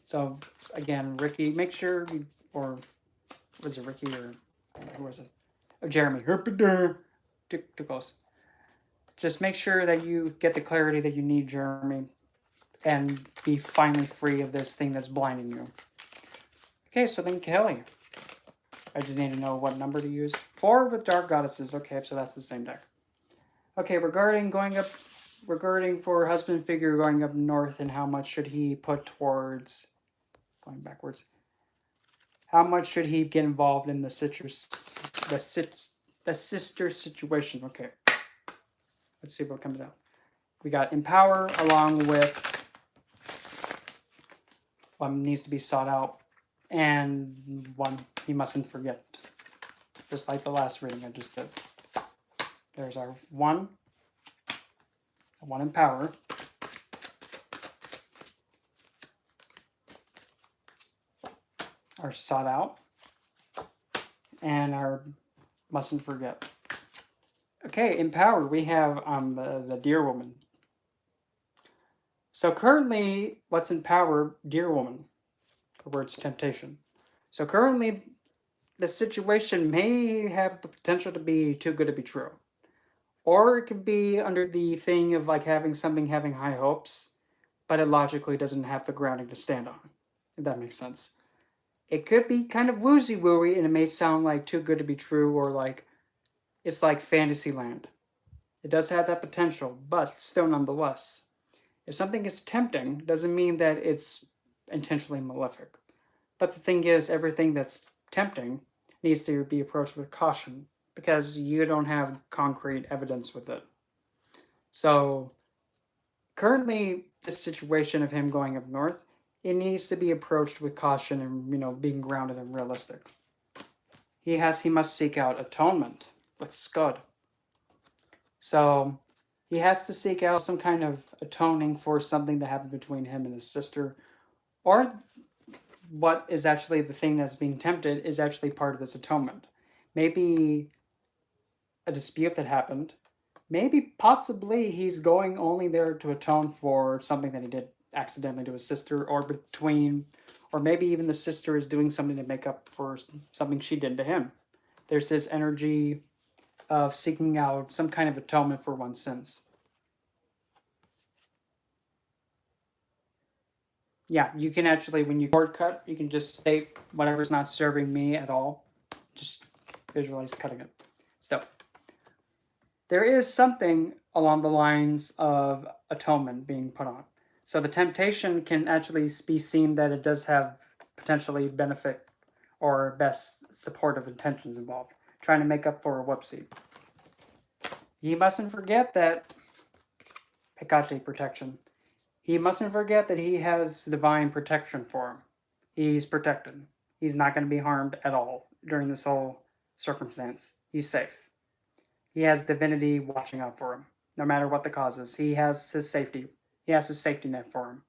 So, again, Ricky, make sure you... Or was it Ricky or... Who was it? Oh, Jeremy. Too close. Just make sure that you get the clarity that you need, Jeremy, and be finally free of this thing that's blinding you. Okay, so then Kelly. I just need to know what number to use. 4 with Dark Goddesses. Okay, so that's the same deck. Okay, regarding for husband figure going up north, and how much should he put towards... Going backwards. How much should he get involved in the sister situation? Okay. Let's see what comes out. We got Empower along with one needs to be sought out, and one he mustn't forget. Just like the last reading I just did. There's our one Empower. Our sought out. And our mustn't forget. Okay, Empower, we have the Dear Woman. So currently, what's in power? Dear Woman. The word's temptation. So currently, the situation may have the potential to be too good to be true. Or it could be under the thing of like having high hopes, but it logically doesn't have the grounding to stand on. If that makes sense. It could be kind of woozy-wooey, and it may sound like too good to be true, or like it's like Fantasyland. It does have that potential, but still nonetheless. If something is tempting, doesn't mean that it's intentionally malefic. But the thing is, everything that's tempting needs to be approached with caution, because you don't have concrete evidence with it. So, currently, this situation of him going up north, it needs to be approached with caution and, being grounded and realistic. He must seek out atonement with Scud. So he has to seek out some kind of atoning for something that happened between him and his sister, or what is actually the thing that's being tempted is actually part of this atonement. Maybe a dispute that happened. Maybe possibly he's going only there to atone for something that he did accidentally to his sister, or maybe even the sister is doing something to make up for something she did to him. There's this energy of seeking out some kind of atonement for one's sins. Yeah, you can actually, when you shortcut, you can just state whatever's not serving me at all. Just visualize cutting it. So, there is something along the lines of atonement being put on. So the temptation can actually be seen that it does have potentially benefit or best supportive intentions involved, trying to make up for a whoopsie. He mustn't forget that Hecate protection. He mustn't forget that he has divine protection for him. He's protected. He's not going to be harmed at all during this whole circumstance. He's safe. He has divinity watching out for him, no matter what the cause is. He has his safety. He has his safety net for him.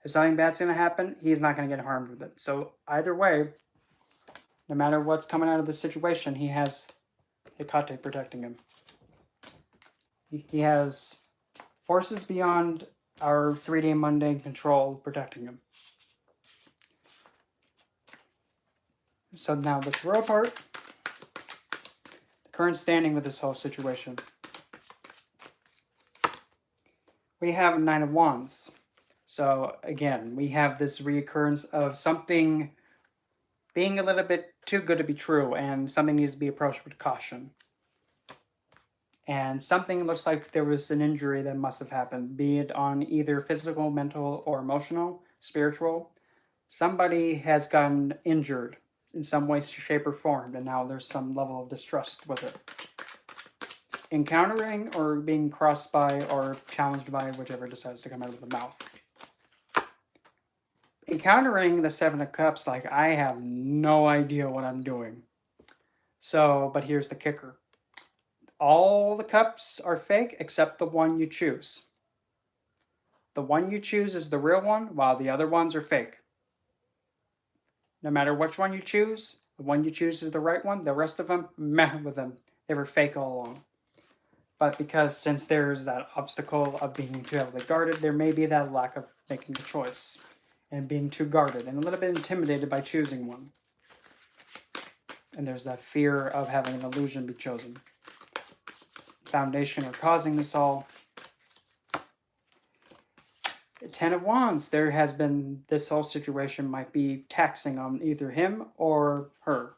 If something bad's going to happen, he's not going to get harmed with it. So either way, no matter what's coming out of the situation, he has Hecate protecting him. He has forces beyond our 3D mundane control protecting him. So now the throw part. The current standing with this whole situation. We have Nine of Wands. So again, we have this reoccurrence of something being a little bit too good to be true, and something needs to be approached with caution. And something looks like there was an injury that must have happened, be it on either physical, mental, or emotional, spiritual. Somebody has gotten injured in some way, shape, or form, and now there's some level of distrust with it. Encountering or being crossed by or challenged by whichever decides to come out of the mouth. Encountering the Seven of Cups, like, I have no idea what I'm doing. So, but here's the kicker. All the cups are fake except the one you choose. The one you choose is the real one, while the other ones are fake. No matter which one you choose, the one you choose is the right one. The rest of them, meh with them. They were fake all along. But because since there's that obstacle of being too heavily guarded, there may be that lack of making a choice and being too guarded and a little bit intimidated by choosing one. And there's that fear of having an illusion be chosen. Foundation or causing this all. The Ten of Wands, there has been, this whole situation might be taxing on either him or her.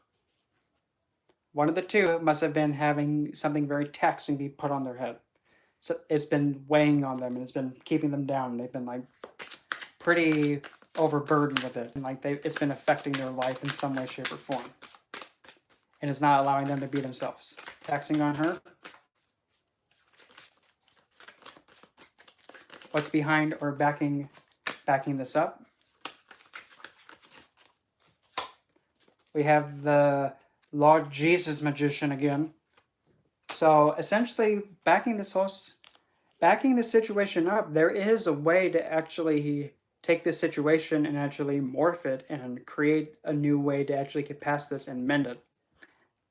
One of the two must have been having something very taxing be put on their head. So it's been weighing on them and it's been keeping them down. They've been like pretty overburdened with it. And like it's been affecting their life in some way, shape, or form. And it's not allowing them to be themselves. Taxing on her. What's behind or backing this up? We have the Lord Jesus Magician again. So essentially backing this situation up, there is a way to actually take this situation and actually morph it and create a new way to actually get past this and mend it.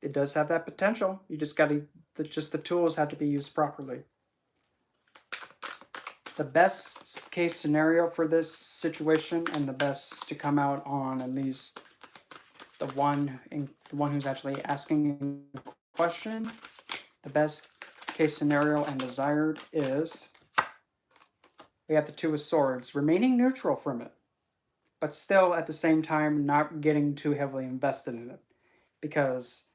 It does have that potential. You just got to, the tools have to be used properly. The best case scenario for this situation, and the best to come out on at least the one who's actually asking the question, the best case scenario and desired is we have the Two of Swords, remaining neutral from it, but still at the same time not getting too heavily invested in it. Because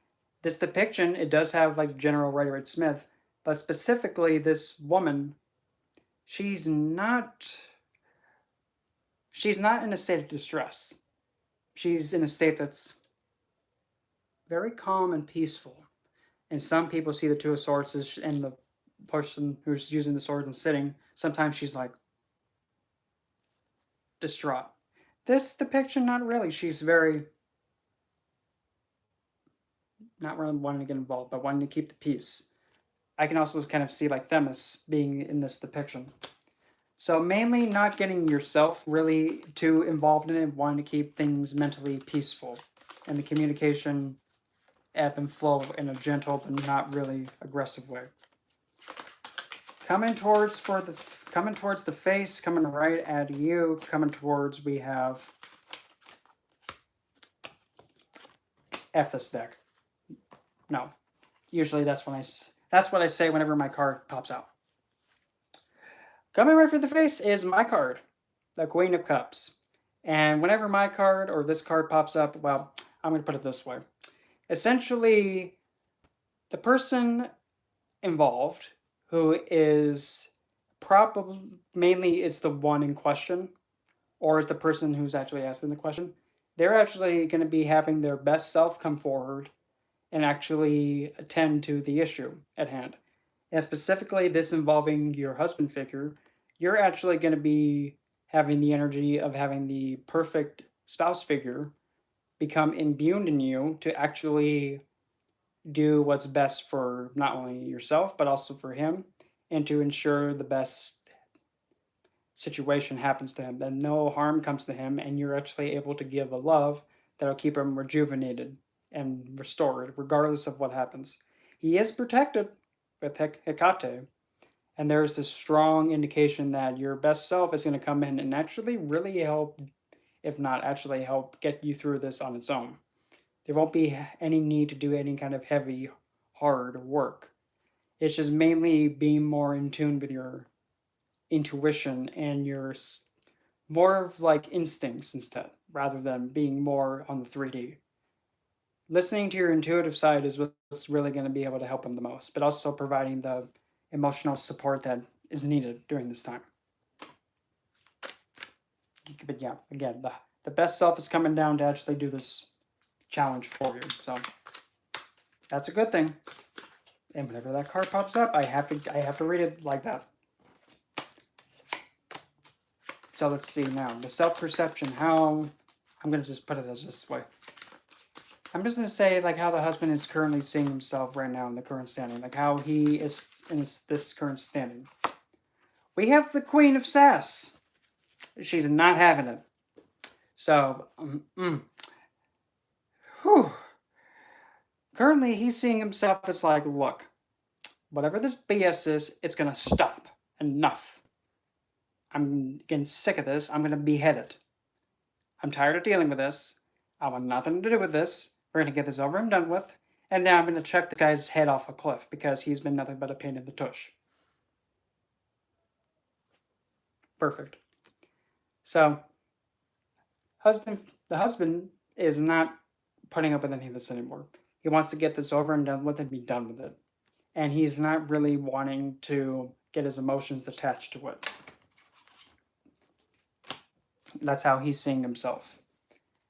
this depiction, it does have like General Rider-Waite-Smith, but specifically this woman, she's not in a state of distress. She's in a state that's very calm and peaceful. And some people see the Two of Swords as, and the person who's using the sword and sitting, sometimes she's like distraught. This depiction, not really. She's very not really wanting to get involved, but wanting to keep the peace. I can also kind of see like Themis being in this depiction. So mainly not getting yourself really too involved in it, wanting to keep things mentally peaceful. And the communication ebb and flow in a gentle but not really aggressive way. Coming towards the face, coming right at you, coming towards, we have F this deck. No, usually that's what I say whenever my card pops out. Coming right for the face is my card, the Queen of Cups. And whenever my card or this card pops up, well, I'm going to put it this way. Essentially, the person involved, who is probably mainly is the one in question, or is the person who's actually asking the question, they're actually going to be having their best self come forward and actually attend to the issue at hand. And specifically, this involving your husband figure, you're actually going to be having the energy of having the perfect spouse figure become imbued in you to actually do what's best for not only yourself but also for him, and to ensure the best situation happens to him, that no harm comes to him, and you're actually able to give a love that'll keep him rejuvenated and restored regardless of what happens. He is protected with Hecate, and there's this strong indication that your best self is going to come in and actually really help, if not actually help, get you through this on its own. There won't be any need to do any kind of heavy, hard work. It's just mainly being more in tune with your intuition and your more of like instincts instead, rather than being more on the 3D. Listening to your intuitive side is what's really going to be able to help him the most, but also providing the emotional support that is needed during this time. But yeah, again, the best self is coming down to actually do this challenge for you. So that's a good thing. And whenever that card pops up, I have to read it like that. So let's see now. The self-perception, how I'm gonna just put it as this way. I'm just gonna say like how the husband is currently seeing himself right now in the current standing, like how he is in this current standing. We have the Queen of Sass. She's not having it. So, currently he's seeing himself as like, look, whatever this BS is, it's gonna stop. Enough. I'm getting sick of this. I'm gonna behead it. I'm tired of dealing with this. I want nothing to do with this. We're gonna get this over and done with. And then I'm gonna check the guy's head off a cliff because he's been nothing but a pain in the tush. Perfect. So, the husband is not putting up with any of this anymore. He wants to get this over and done with and be done with it. And he's not really wanting to get his emotions attached to it. That's how he's seeing himself.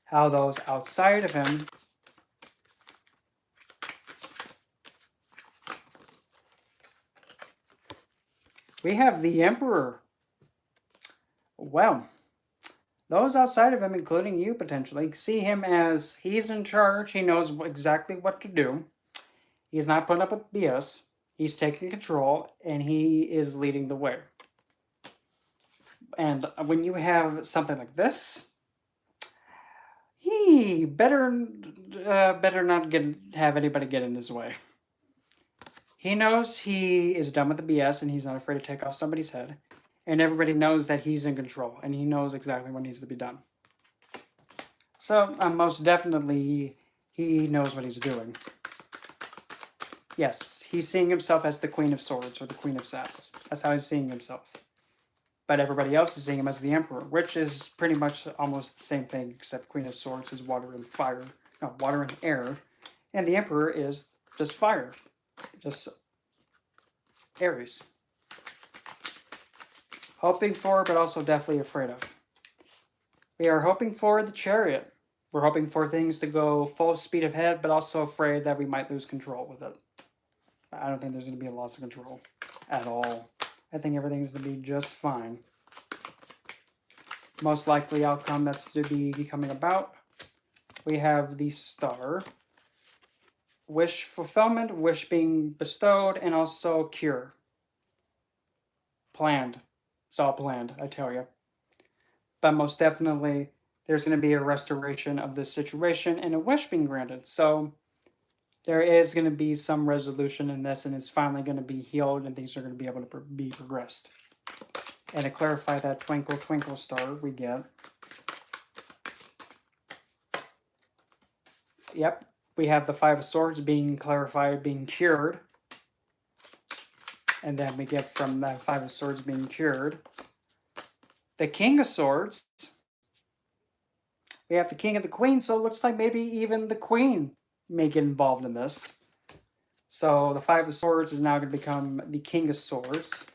How those outside of him we have the Emperor. Well, those outside of him, including you potentially, see him as he's in charge. He knows exactly what to do. He's not putting up with BS. He's taking control, and he is leading the way. And when you have something like this, he better not have anybody get in his way. He knows he is done with the BS, and he's not afraid to take off somebody's head. And everybody knows that he's in control, and he knows exactly what needs to be done. So, most definitely, he knows what he's doing. Yes, he's seeing himself as the Queen of Swords, or the Queen of Sass. That's how he's seeing himself. But everybody else is seeing him as the Emperor, which is pretty much almost the same thing, except Queen of Swords is water and fire. No, water and air. And the Emperor is just fire. Just Aries. Hoping for, but also definitely afraid of. We are hoping for the Chariot. We're hoping for things to go full speed ahead, but also afraid that we might lose control with it. I don't think there's going to be a loss of control at all. I think everything's going to be just fine. Most likely outcome that's to be coming about. We have the Star. Wish fulfillment, wish being bestowed, and also cure. Planned. It's all planned, I tell you. But most definitely, there's going to be a restoration of this situation and a wish being granted. So there is going to be some resolution in this, and it's finally going to be healed, and things are going to be able to be progressed. And to clarify that twinkle, twinkle star we get. Yep, we have the Five of Swords being clarified, being cured. And then we get from that Five of Swords being cured. The King of Swords. We have the King and the Queen, so it looks like maybe even the Queen may get involved in this. So the Five of Swords is now going to become the King of Swords.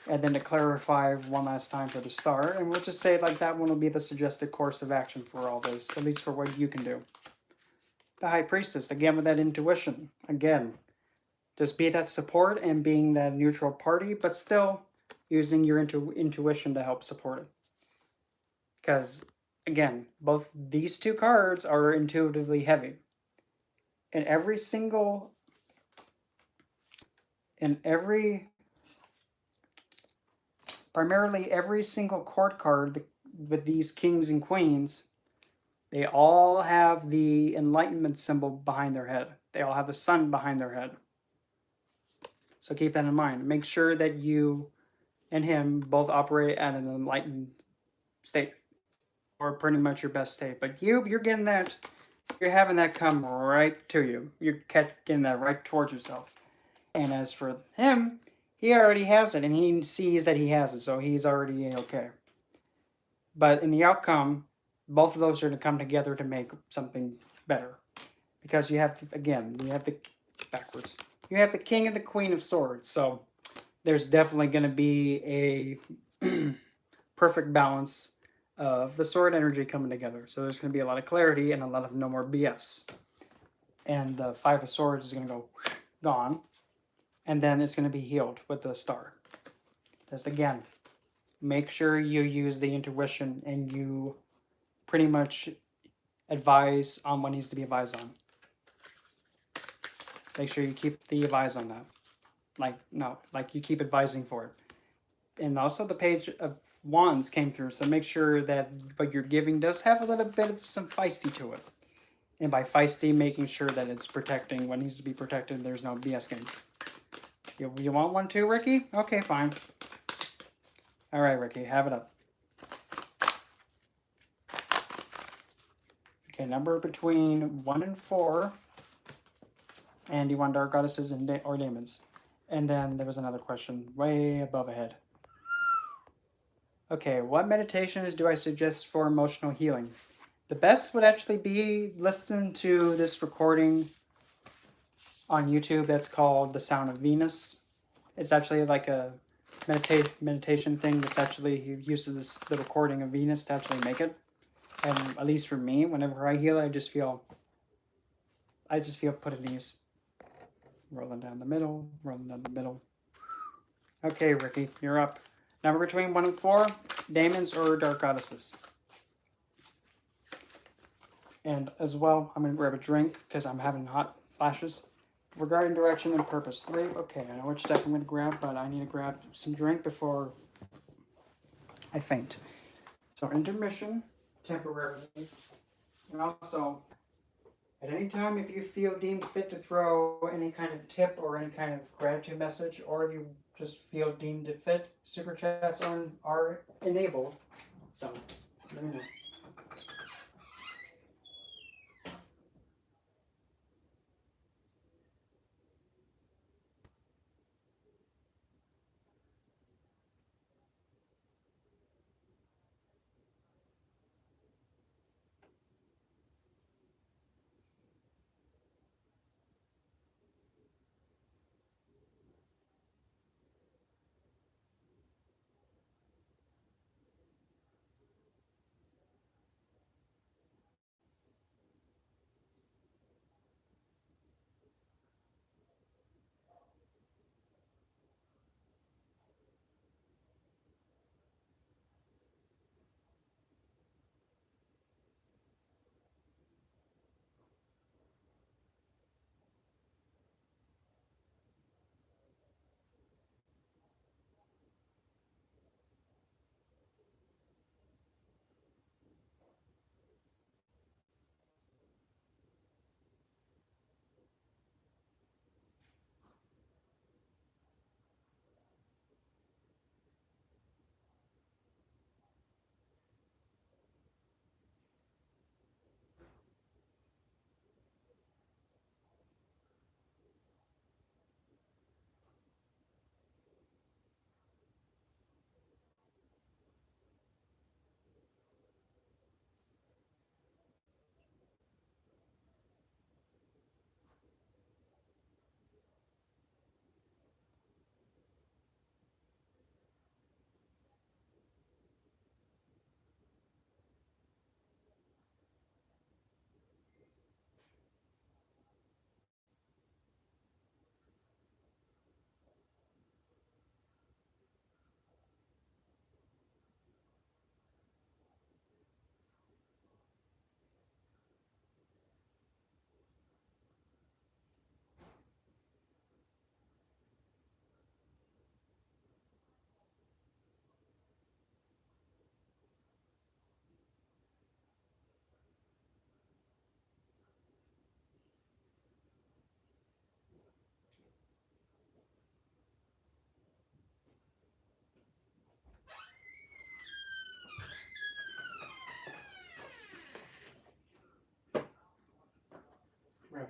And then to clarify one last time for the start, and we'll just say like that one will be the suggested course of action for all this, at least for what you can do. The High Priestess, again with that intuition, again, just be that support and being that neutral party, but still using your intuition to help support it. Because, again, both these two cards are intuitively heavy. And primarily every single court card with these kings and queens, they all have the enlightenment symbol behind their head. They all have the sun behind their head. So keep that in mind. Make sure that you and him both operate at an enlightened state, or pretty much your best state. But you're getting that, you're having that come right to you. You're getting that right towards yourself. And as for him, he already has it, and he sees that he has it, so he's already okay. But in the outcome, both of those are going to come together to make something better. Because you have, again, you have the King and the Queen of Swords, so there's definitely going to be a perfect balance of the sword energy coming together. So there's going to be a lot of clarity and a lot of no more BS. And the Five of Swords is going to go gone. And then it's going to be healed with the star. Just again, make sure you use the intuition and you pretty much advise on what needs to be advised on. Make sure you keep the advise on that. Like you keep advising for it. And also the Page of Wands came through, so make sure that what you're giving does have a little bit of some feisty to it. And by feisty, making sure that it's protecting what needs to be protected, there's no BS games. You want one too, Ricky? Okay, fine. All right, Ricky, have it up. Okay, number between 1 and 4. And you want dark goddesses or demons. And then there was another question way above ahead. Okay, what meditations do I suggest for emotional healing? The best would actually be listen to this recording on YouTube that's called The Sound of Venus. It's actually like a meditation thing that's actually, he uses the recording of Venus to actually make it. And at least for me, whenever I heal, I just feel put at ease. Rolling down the middle, rolling down the middle. Okay, Ricky, you're up. Number between 1 and 4, demons or dark goddesses. And as well, I'm going to grab a drink because I'm having hot flashes. Regarding direction and purpose. 3, okay, I know which deck I'm going to grab, but I need to grab some drink before I faint. So intermission, temporarily. And also, at any time, if you feel deemed fit to throw any kind of tip or any kind of gratitude message, or if you just feel deemed fit, super chats are enabled. So, let me know.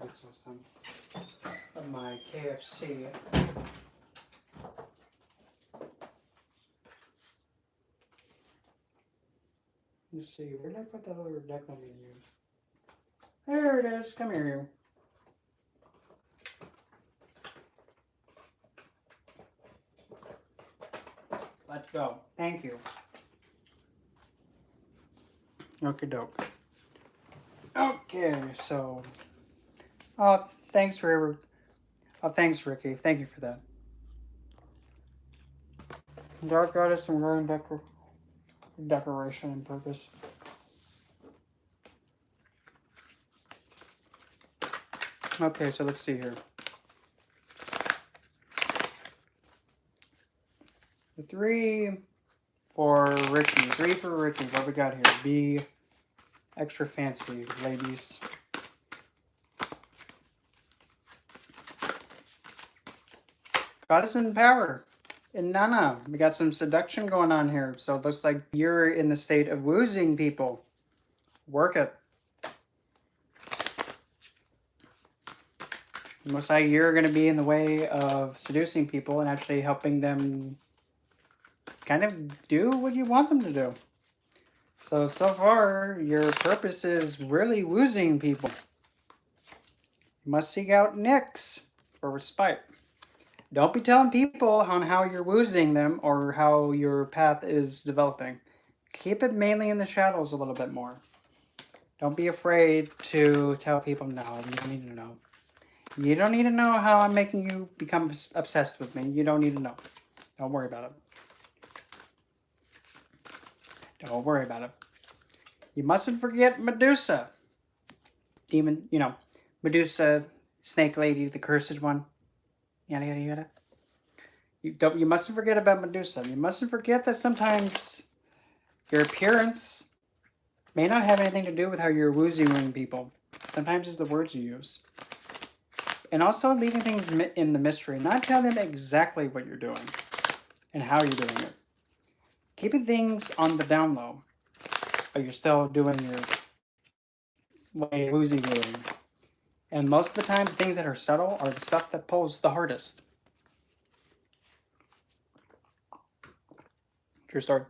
get some of my KFC. Let's see, where did I put that other deck I'm going to use? There it is. Come here, you. Let's go. Thank you. Okie doke. Okay, so. Oh, thanks, Ricky. Thank you for that. Dark Goddess and Roaring decoration and purpose. Okay, so let's see here. The 3 for Ricky. 3 for Ricky. What we got here? Be extra fancy, ladies. Goddess in power. And Nana. We got some seduction going on here. So it looks like you're in the state of woozing people. Work it. Looks like you're going to be in the way of seducing people and actually helping them kind of do what you want them to do. So far, your purpose is really woozing people. You must seek out nicks for respite. Don't be telling people on how you're woozing them or how your path is developing. Keep it mainly in the shadows a little bit more. Don't be afraid to tell people, no, you don't need to know. You don't need to know how I'm making you become obsessed with me. You don't need to know. Don't worry about it. Don't worry about it. You mustn't forget Medusa. Demon, Medusa, snake lady, the cursed one. Yada, yada, yada. You mustn't forget about Medusa. You mustn't forget that sometimes your appearance may not have anything to do with how you're woozing people. Sometimes it's the words you use. And also leaving things in the mystery. Not tell them exactly what you're doing and how you're doing it. Keeping things on the down low. But you're still doing your way of woozing. And most of the time, the things that are subtle are the stuff that pulls the hardest. True story.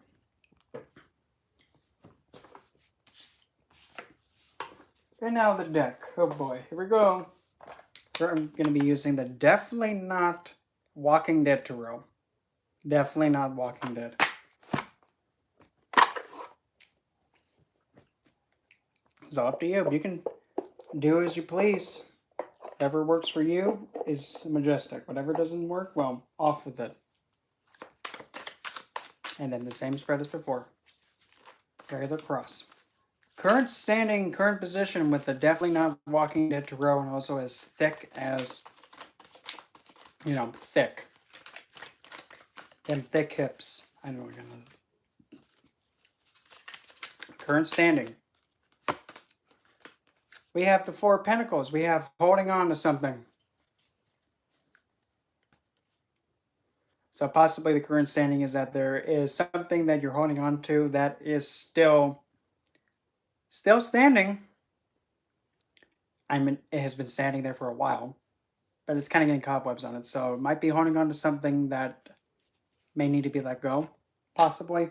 And now the deck. Oh boy, here we go. I'm going to be using the Definitely Not Walking Dead Tarot. Definitely not Walking Dead. It's all up to you. You can do as you please. Whatever works for you is majestic. Whatever doesn't work, well, off with it. And then the same spread as before. Regular cross. Current standing, current position with the Definitely Not Walking Dead Tarot, and also as thick as, thick. Them thick hips. I know we're gonna. Current standing. We have the 4 of Pentacles. We have holding on to something. So possibly the current standing is that there is something that you're holding on to that is still standing. It has been standing there for a while, but it's kind of getting cobwebs on it. So it might be holding on to something that may need to be let go, possibly.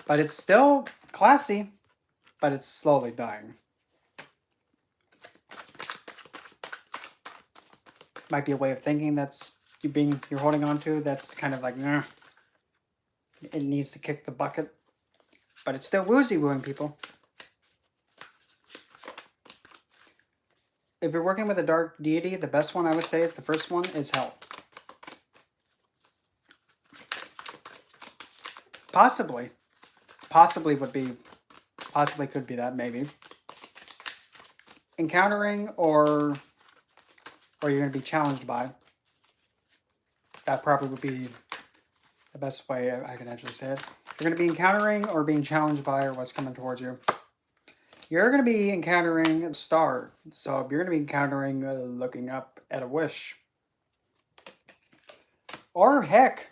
But it's still classy, but it's slowly dying. Might be a way of thinking that's you're holding on to that's kind of like, it needs to kick the bucket. But it's still wooing people. If you're working with a dark deity, the best one I would say is the first one is Hell. Possibly could be that, maybe. Encountering or you're going to be challenged by. That probably would be the best way I can actually say it. You're going to be encountering or being challenged by or what's coming towards you. You're going to be encountering a star. So you're going to be encountering looking up at a wish. Or heck,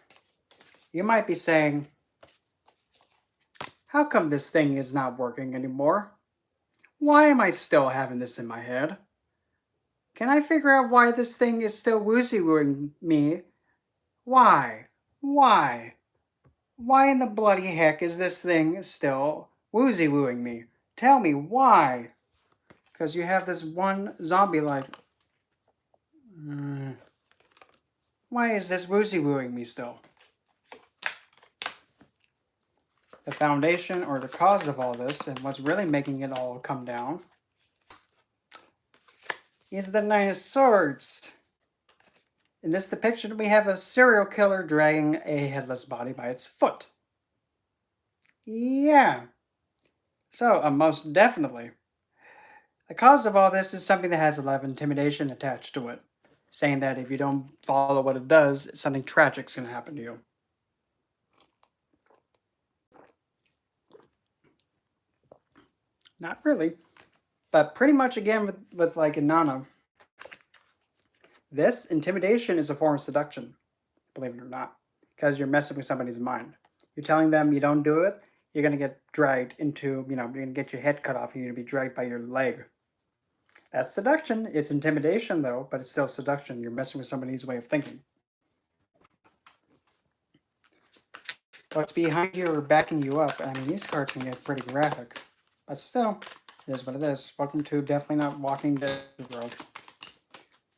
you might be saying, how come this thing is not working anymore? Why am I still having this in my head? Can I figure out why this thing is still woozy-wooing me? Why? Why? Why in the bloody heck is this thing still woozy-wooing me? Tell me why. Because you have this one zombie like... Why is this woozy-wooing me still? The foundation or the cause of all this and what's really making it all come down is the Nine of Swords. In this depiction, we have a serial killer dragging a headless body by its foot. Yeah. So, most definitely. The cause of all this is something that has a lot of intimidation attached to it, saying that if you don't follow what it does, something tragic's going to happen to you. Not really, but pretty much again with like Inanna. This intimidation is a form of seduction, believe it or not, because you're messing with somebody's mind. You're telling them you don't do it, you're going to get dragged into, you're going to get your head cut off and you're going to be dragged by your leg. That's seduction. It's intimidation, though, but it's still seduction. You're messing with somebody's way of thinking. What's behind you or backing you up? I mean, these cards can get pretty graphic, but still, it is what it is. Welcome to Definitely Not Walking Dead World.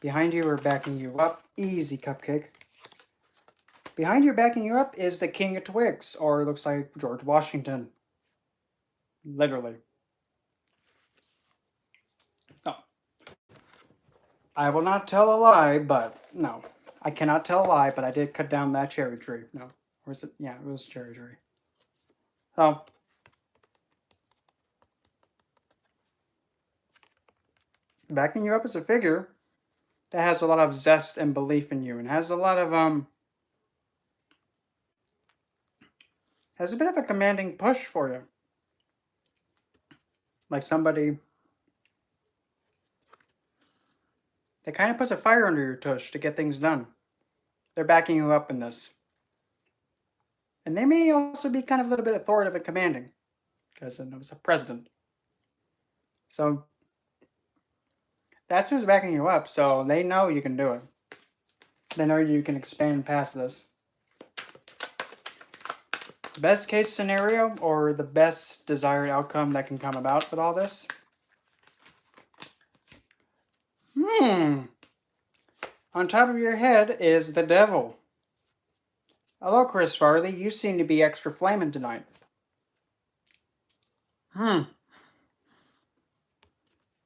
Behind you or backing you up, easy cupcake. Behind you backing you up is the King of Twigs, or it looks like George Washington. Literally. No. I will not tell a lie, but no. I cannot tell a lie, but I did cut down that cherry tree. No. Or is it? Yeah, it was a cherry tree. So. Backing you up is a figure that has a lot of zest and belief in you and has a lot of, has a bit of a commanding push for you. Like somebody that kind of puts a fire under your tush to get things done. They're backing you up in this. And they may also be kind of a little bit authoritative and commanding, because it was a president. So that's who's backing you up, so they know you can do it. They know you can expand past this. The best case scenario, or the best desired outcome that can come about with all this? On top of your head is the devil. Hello, Chris Farley. You seem to be extra flaming tonight.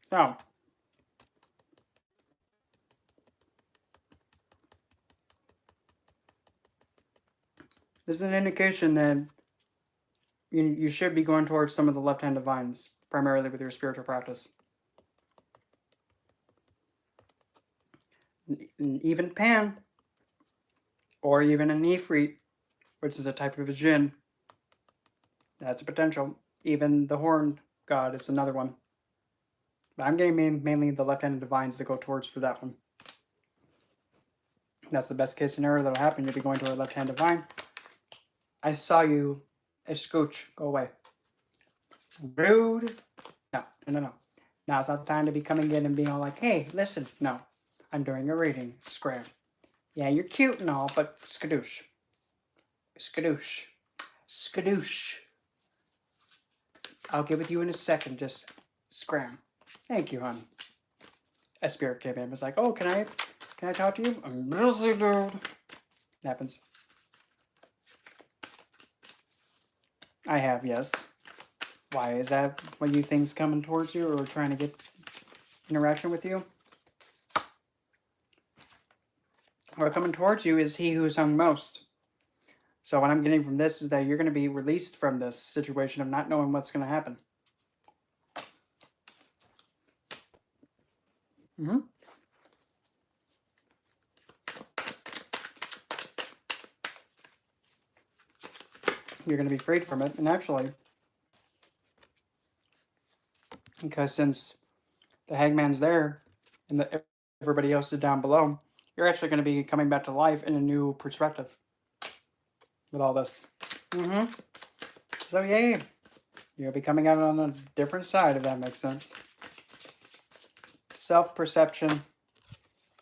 So. This is an indication that you should be going towards some of the left-hand divines, primarily with your spiritual practice. Even Pan, or even an Ifrit, which is a type of a Jinn. That's a potential. Even the Horned God is another one. But I'm getting mainly the left-handed divines to go towards for that one. That's the best case scenario that'll happen. You'll be going to a left-hand divine. I saw you. A scooch. Go away. Rude. No. Now's not the time to be coming in and being all like, hey, listen. No. I'm doing a reading. Scram. Yeah, you're cute and all, but skadoosh. Skadoosh. Skadoosh. I'll get with you in a second. Just scram. Thank you, hon. A spirit came in and was like, oh, can I talk to you? I'm busy, dude. It happens. I have, yes. Why? Is that what you think's coming towards you or trying to get interaction with you? What coming towards you is he who's hung most. So what I'm getting from this is that you're going to be released from this situation of not knowing what's going to happen. You're going to be freed from it. And actually, because since the hangman's there and everybody else is down below, you're actually going to be coming back to life in a new perspective with all this. So yeah, you'll be coming out on a different side, if that makes sense. Self-perception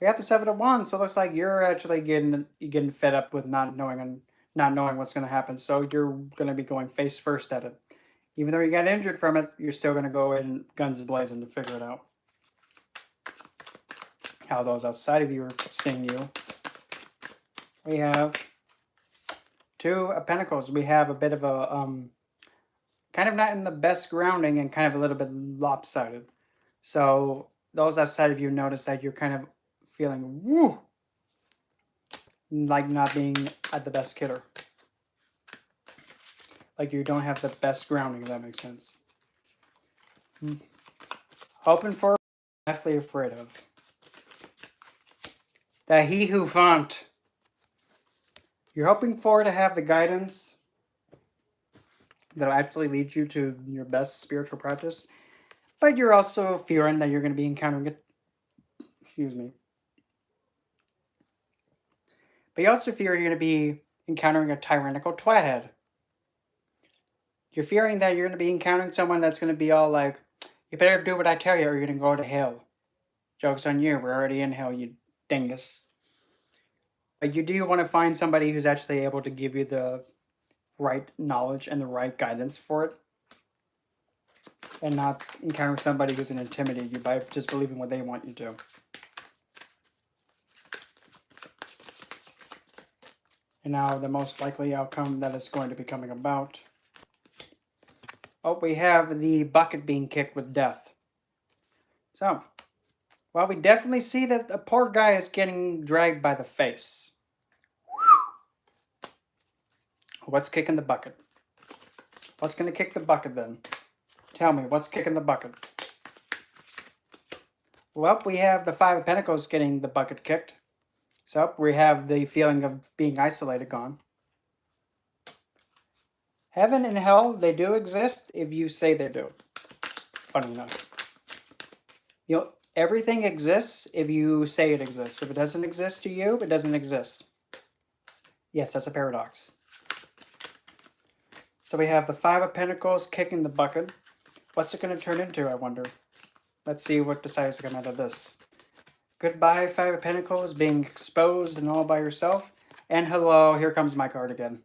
We have the Seven of Wands, so it looks like you're actually getting fed up with not knowing what's going to happen. So you're going to be going face first at it. Even though you got injured from it, you're still going to go in guns blazing to figure it out. How those outside of you are seeing you. We have Two of Pentacles. We have a bit of a kind of not in the best grounding and kind of a little bit lopsided. So those outside of you notice that you're kind of feeling woo, like not being at the best kidder. Like you don't have the best grounding, if that makes sense. Hoping for, deathly afraid of. The He Who Font. You're hoping for to have the guidance that'll actually lead you to your best spiritual practice, but you're also fearing that you're going to be encountering it. Excuse me. But you also fear you're going to be encountering a tyrannical twathead. You're fearing that you're going to be encountering someone that's going to be all like, you better do what I tell you or you're going to go to hell. Joke's on you. We're already in hell, you dingus. But you do want to find somebody who's actually able to give you the right knowledge and the right guidance for it. And not encounter somebody who's going to intimidate you by just believing what they want you to. And now the most likely outcome that is going to be coming about. Oh, we have the bucket being kicked with death. So, well, we definitely see that the poor guy is getting dragged by the face. What's kicking the bucket? What's going to kick the bucket then? Tell me, what's kicking the bucket? Well, we have the Five of Pentacles getting the bucket kicked. So, we have the feeling of being isolated gone. Heaven and hell, they do exist if you say they do. Funny enough. You know, everything exists if you say it exists. If it doesn't exist to you, it doesn't exist. Yes, that's a paradox. So we have the Five of Pentacles kicking the bucket. What's it going to turn into, I wonder? Let's see what decides to come out of this. Goodbye, Five of Pentacles, being exposed and all by yourself. And hello, here comes my card again.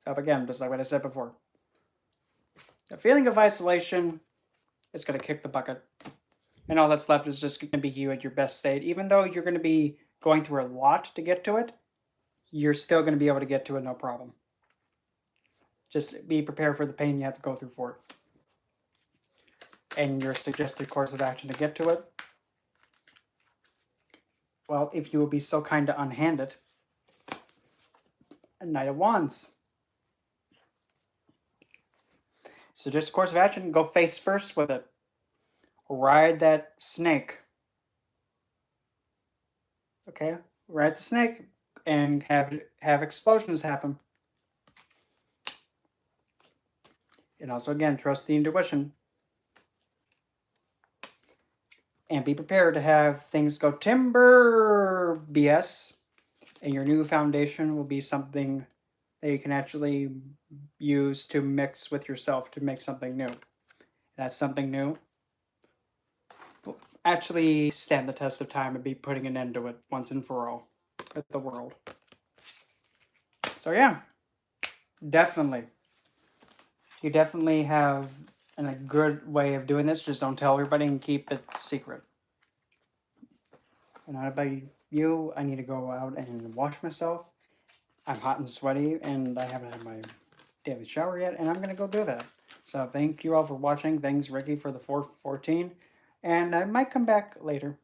Up again, just like what I said before. The feeling of isolation is going to kick the bucket. And all that's left is just going to be you at your best state. Even though you're going to be going through a lot to get to it, you're still going to be able to get to it no problem. Just be prepared for the pain you have to go through for it. And your suggested course of action to get to it. Well, if you will be so kind to unhand it. A Knight of Wands. So just course of action, go face first with it. Ride that snake. Okay? Ride the snake and have explosions happen. And also, again, trust the intuition. And be prepared to have things go timber BS. And your new foundation will be something that you can actually use to mix with yourself to make something new. That's something new will actually stand the test of time and be putting an end to it once and for all at the world. So yeah, definitely. You definitely have a good way of doing this. Just don't tell everybody and keep it secret. And how about you? I need to go out and wash myself. I'm hot and sweaty, and I haven't had my daily shower yet, and I'm going to go do that. So thank you all for watching. Thanks, Ricky, for the 414. And I might come back later.